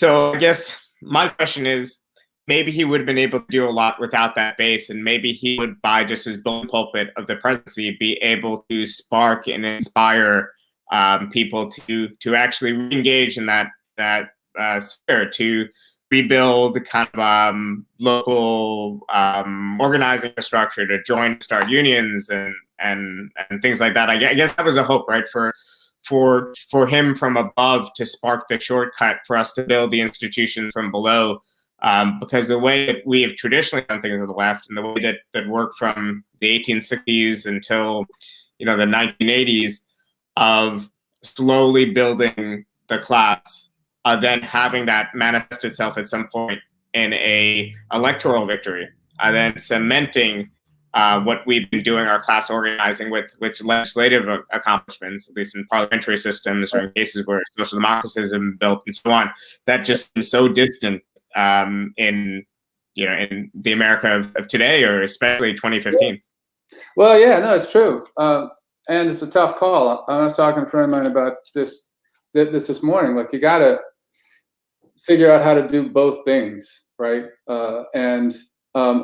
I guess my question is, maybe he would have been able to do a lot without that base, and maybe he would, by just his bully pulpit of the presidency, be able to spark and inspire people to actually re-engage in that sphere, to rebuild the kind of local organizing infrastructure, to join, start unions, and things like that. I guess that was a hope, right, for him from above to spark the shortcut for us to build the institutions from below. Because the way that we have traditionally done things on the left, and the way that worked from the 1860s until the 1980s, of slowly building the class, then having that manifest itself at some point in a electoral victory, then cementing what we've been doing, our class organizing with legislative accomplishments, at least in parliamentary systems or in cases where social democracy has been built and so on, that just seems so distant in the America of today, or especially 2015. Well, yeah, no, it's true. And it's a tough call. I was talking to a friend of mine about this morning. Like, you gotta, figure out how to do both things, right? I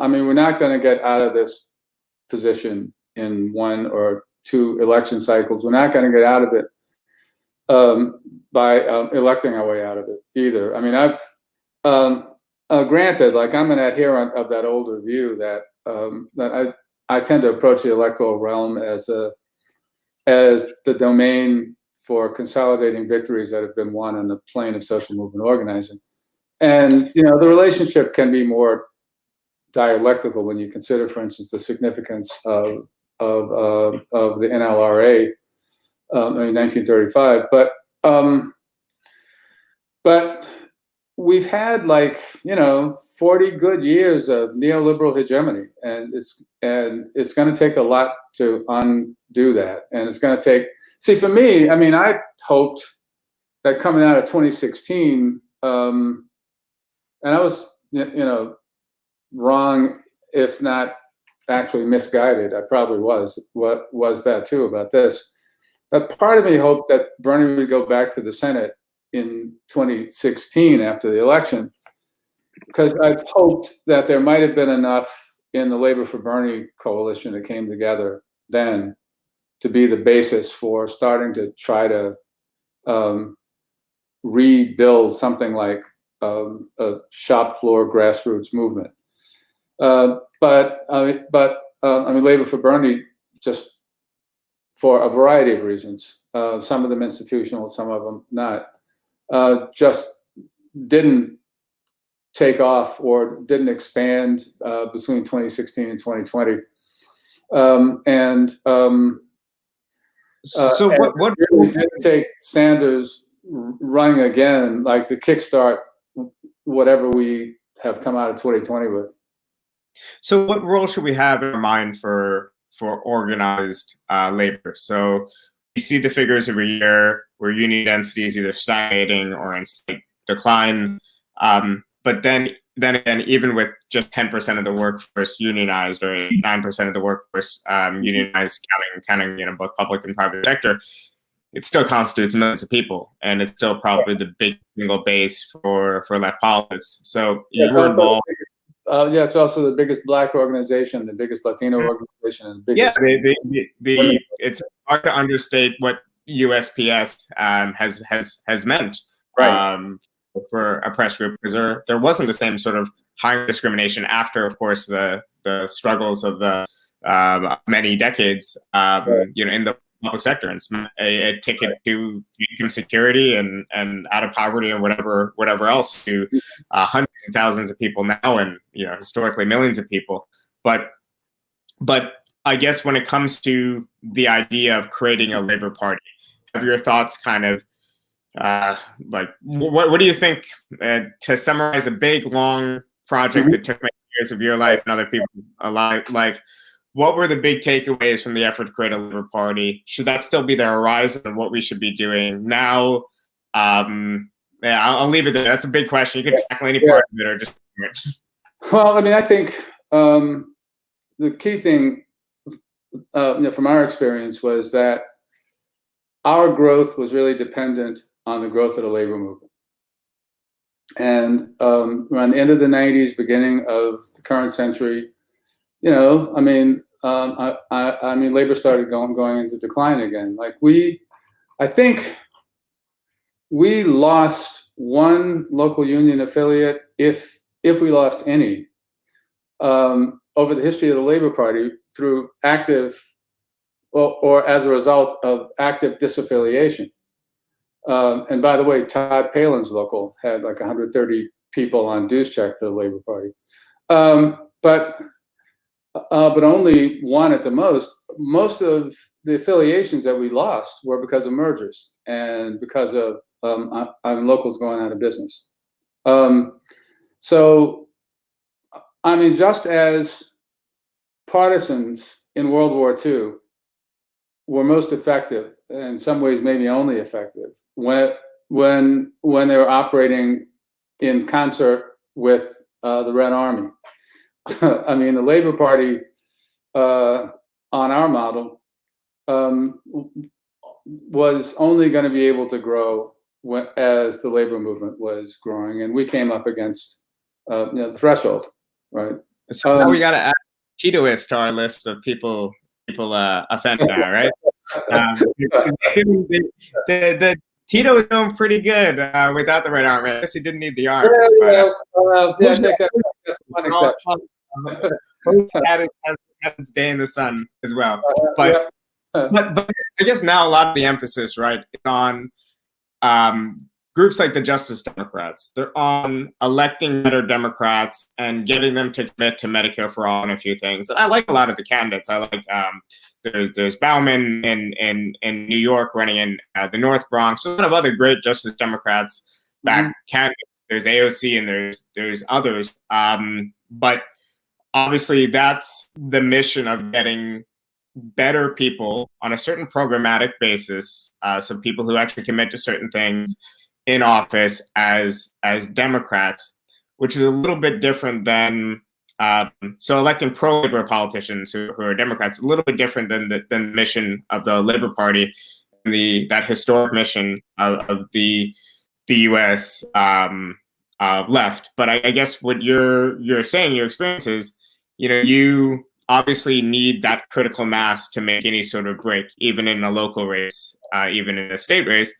mean, we're not going to get out of this position in 1 or 2 election cycles. We're not going to get out of it by electing our way out of it either. I mean, granted, like, I'm an adherent of that older view that that I tend to approach the electoral realm as the domain for consolidating victories that have been won on the plane of social movement organizing. And, you know, the relationship can be more dialectical when you consider, for instance, the significance of the NLRA in 1935. But we've had, like, you know, 40 good years of neoliberal hegemony, and it's going to take a lot to undo that. And it's going to take, see, for me, I mean, I hoped that coming out of 2016, and I was, you know, wrong, if not actually misguided. I probably was that too about this. But part of me hoped that Bernie would go back to the Senate in 2016 after the election, because I hoped that there might have been enough in the Labor for Bernie coalition that came together then to be the basis for starting to try to rebuild something like a shop floor grassroots movement. But I mean, Labor for Bernie, just for a variety of reasons, some of them institutional, some of them not, just didn't take off or didn't expand between 2016 and 2020. So what really did take Sanders running again, like, to kickstart whatever we have come out of 2020 with. So what role should we have in mind for organized labor? So we see the figures every year where union density is either stagnating or in slight decline. But then again, even with just 10% of the workforce unionized, or 9% of the workforce unionized, counting, you know, both public and private sector, it still constitutes millions of people, and it's still probably the big single base for left politics. So you were involved. Yeah, it's also the biggest Black organization, the biggest Latino organization, and the biggest. Yeah, it's hard to understate what USPS has meant, right, for oppressed group, because there wasn't the same sort of hiring discrimination after, of course, the struggles of the many decades, right, you know, in the public sector, and it's a ticket to income security and out of poverty and whatever else to hundreds of thousands of people now, and, you know, historically millions of people. But I guess when it comes to the idea of creating a labor party, have your thoughts kind of like, what do you think, to summarize a big long project that took many years of your life and other people's life? What were the big takeaways from the effort to create a labor party? Should that still be the horizon of what we should be doing now? Yeah, I'll leave it there. That's a big question. You can tackle any part of it, or just. Well, I mean, I think the key thing, you know, from our experience, was that our growth was really dependent on the growth of the labor movement. And around the end of the 90s, beginning of the current century, you know, I mean, I mean, labor started going into decline again. Like, I think we lost one local union affiliate, if we lost any, over the history of the Labor Party, through active, or as a result of active disaffiliation. And by the way, Todd Palin's local had like 130 people on dues check to the Labor Party. But only one at the most. Most of the affiliations that we lost were because of mergers and because of locals going out of business. So, I mean, just as partisans in World War II were most effective, in some ways maybe only effective, when they were operating in concert with the Red Army. I mean, the Labor Party, on our model, was only going to be able to grow as the labor movement was growing, and we came up against the threshold, right? So now we got to add Titoist to our list of people offend now, right? The Tito was doing pretty good without the right arm. I guess he didn't need the arm. Yeah, I take that. That's one exception. Had its day in the sun as well. But I guess now a lot of the emphasis, right, is on groups like the Justice Democrats. They're on electing better Democrats and getting them to commit to Medicare for all and a few things. And I like a lot of the candidates. I like there's Bauman in New York running in the North Bronx. A lot of other great Justice Democrats back candidates. There's AOC and there's others. But obviously that's the mission of getting better people on a certain programmatic basis, so people who actually commit to certain things in office as Democrats, which is a little bit different than so electing pro-labor politicians who are Democrats, a little bit different than the mission of the Labor Party and that historic mission of the U.S. Left. But I guess what you're saying, your experience is, you obviously need that critical mass to make any sort of break, even in a local race, even in a state race,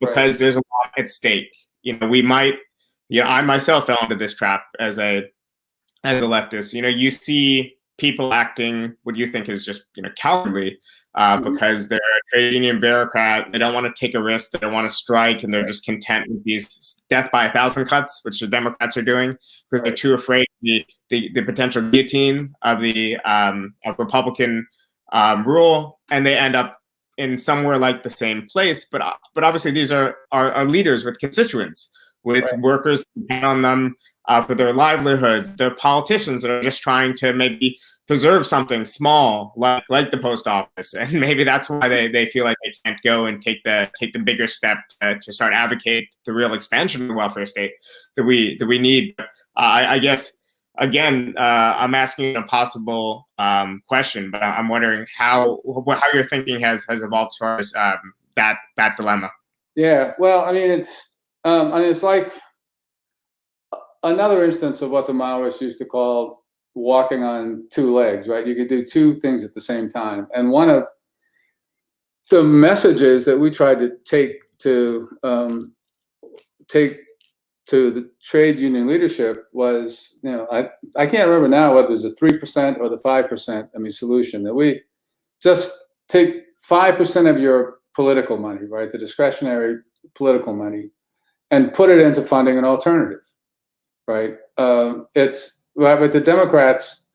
because there's a lot at stake. We might, I myself fell into this trap as a leftist. You see people acting what you think is just, cowardly, because they're a trade union bureaucrat. They don't want to take a risk. They don't want to strike, and they're just content with these death by 1,000 cuts, which the Democrats are doing, because they're too afraid of the potential guillotine of of Republican rule, and they end up in somewhere like the same place. But obviously these are leaders with constituents, with workers who depend on them for their livelihoods. They're politicians that are just trying to maybe preserve something small like the post office, and maybe that's why they feel like they can't go and take the bigger step to start advocate the real expansion of the welfare state that we need. I guess again, I'm asking a possible question, but I'm wondering how your thinking has evolved as far as that dilemma. Yeah, well, it's like another instance of what the Maoists used to call walking on two legs, right? You could do two things at the same time. And one of the messages that we tried to take to the trade union leadership was, I can't remember now whether it's a 3% or the 5%, solution, that we just take 5% of your political money, right, the discretionary political money, and put it into funding an alternative, right? It's right, but the Democrats,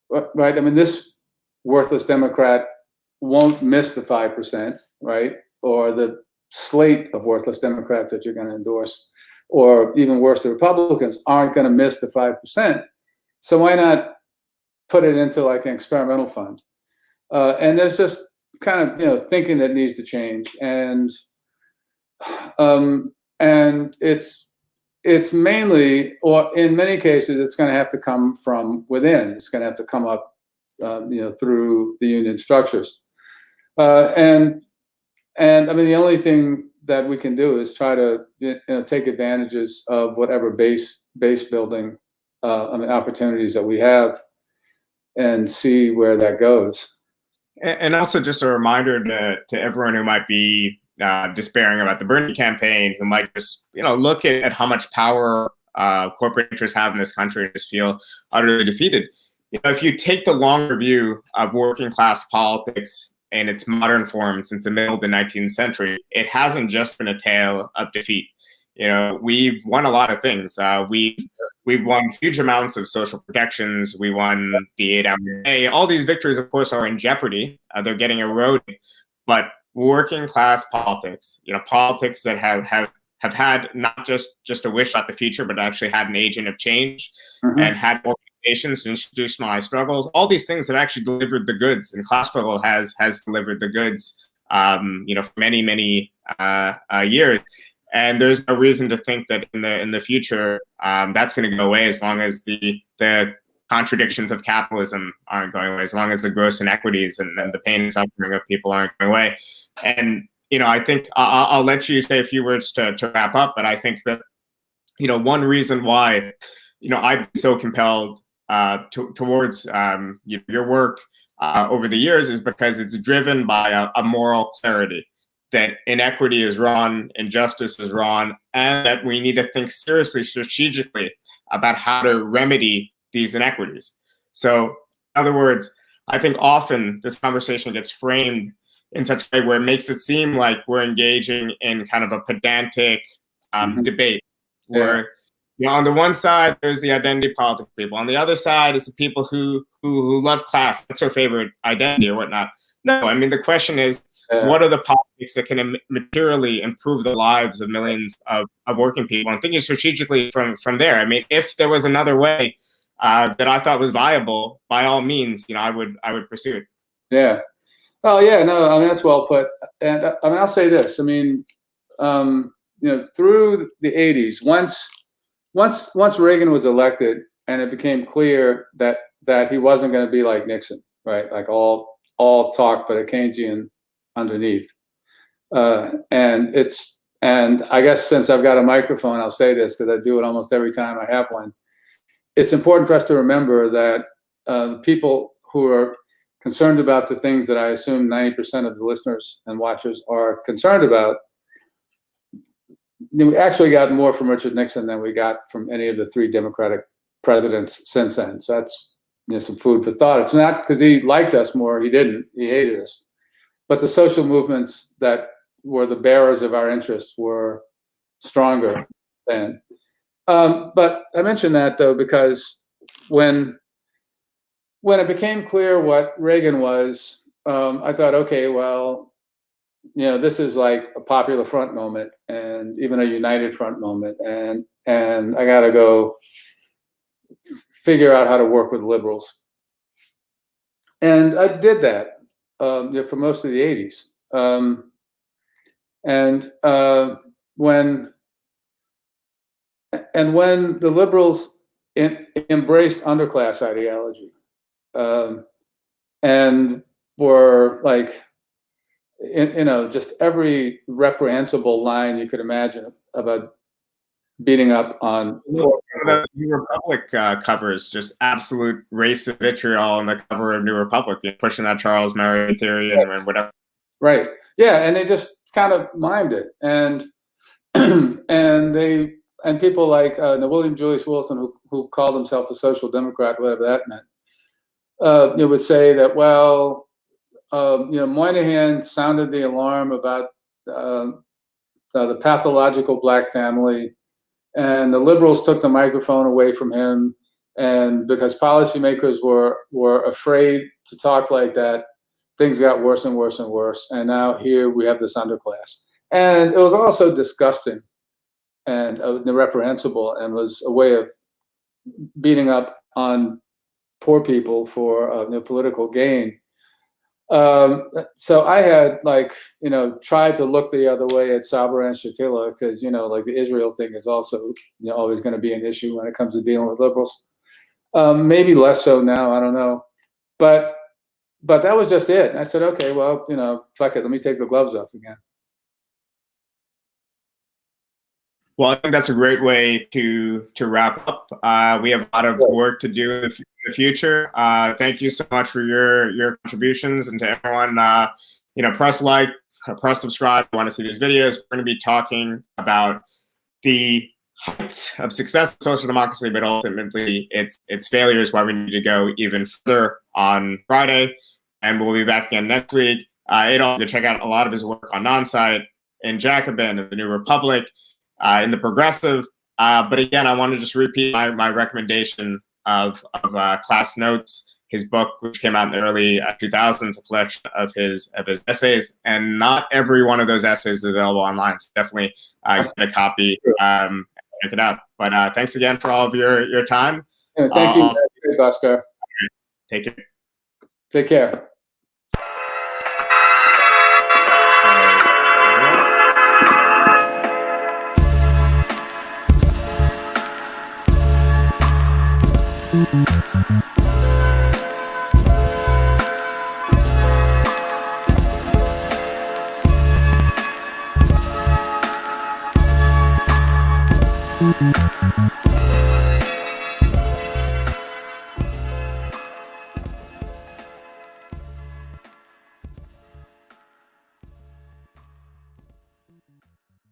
right? This worthless Democrat won't miss the 5%, right? Or the slate of worthless Democrats that you're going to endorse, or even worse, the Republicans aren't going to miss the 5%. So why not put it into like an experimental fund? And there's just kind of thinking that needs to change, and it's mainly, or in many cases, it's going to have to come from within. It's going to have to come up, through the union structures. The only thing that we can do is try to take advantages of whatever base building opportunities that we have, and see where that goes. And also just a reminder to everyone who might be despairing about the Bernie campaign, who might just look at how much power corporate interests have in this country and just feel utterly defeated. If you take the longer view of working class politics in its modern form since the middle of the 19th century, it hasn't just been a tale of defeat. We've won a lot of things. We've won huge amounts of social protections. We won the 8-hour day. All these victories, of course, are in jeopardy. They're getting eroded. But working class politics, politics that have had not just a wish about the future, but actually had an agent of change, and had organizations and institutionalized struggles. All these things have actually delivered the goods, and class struggle has delivered the goods, for many years. And there's no reason to think that in the future that's going to go away, as long as the contradictions of capitalism aren't going away, as long as the gross inequities and the pain and suffering of people aren't going away. And I think I'll let you say a few words to wrap up, but I think that, one reason why, I'm so compelled towards your work over the years is because it's driven by a moral clarity that inequity is wrong, injustice is wrong, and that we need to think seriously, strategically about how to remedy these inequities. So, in other words, I think often this conversation gets framed in such a way where it makes it seem like we're engaging in kind of a pedantic debate, where on the one side there's the identity politics people, on the other side is the people who love class. That's their favorite identity or whatnot. No, I mean the question is, what are the politics that can materially improve the lives of millions of working people? And thinking strategically from there. I mean, if there was another way that I thought was viable, by all means, I would pursue it. Yeah. Oh yeah, no, I mean that's well put. And I mean I'll say this. I mean, through the '80s, once Reagan was elected, and it became clear that he wasn't going to be like Nixon, right? Like all talk but a Keynesian underneath. And I guess since I've got a microphone, I'll say this because I do it almost every time I have one. It's important for us to remember that people who are concerned about the things that I assume 90% of the listeners and watchers are concerned about, we actually got more from Richard Nixon than we got from any of the 3 Democratic presidents since then. So that's some food for thought. It's not because he liked us more, he didn't, he hated us. But the social movements that were the bearers of our interests were stronger then. But I mention that though because when it became clear what Reagan was, I thought, okay, well, this is like a Popular Front moment and even a United Front moment, and I got to go figure out how to work with liberals. And I did that for most of the '80s. When the liberals embraced underclass ideology, and were like, just every reprehensible line you could imagine about beating up on. The New Republic covers just absolute race of vitriol on the cover of New Republic, pushing that Charles Marion theory and whatever. Right. Yeah, and they just kind of mimed it, and and people like William Julius Wilson, who called himself a social democrat, whatever that meant, would say that, well, Moynihan sounded the alarm about the pathological black family, and the liberals took the microphone away from him, and because policymakers were afraid to talk like that, things got worse and worse and worse, and now here we have this underclass. And it was also disgusting and reprehensible, and was a way of beating up on poor people for political gain. So I had tried to look the other way at Sabra and Shatila, because the Israel thing is also always going to be an issue when it comes to dealing with liberals. Maybe less so now, I don't know, but that was just it. And I said, okay, well, fuck it, let me take the gloves off again. Well, I think that's a great way to wrap up. We have a lot of work to do in the future. Thank you so much for your contributions, and to everyone, press like, press subscribe. If you want to see these videos, we're going to be talking about the heights of success in social democracy, but ultimately its failures, why we need to go even further on Friday. And we'll be back again next week. Adolph, you can check out a lot of his work on Non-Site, in Jacobin, in the New Republic, in the Progressive. But again, I want to just repeat my recommendation of Class Notes, his book, which came out in the early 2000s, a collection of his essays. And not every one of those essays is available online. So definitely get a copy, check it out. But thanks again for all of your time. Yeah, thank you, Bhaskar. Take care. Take care.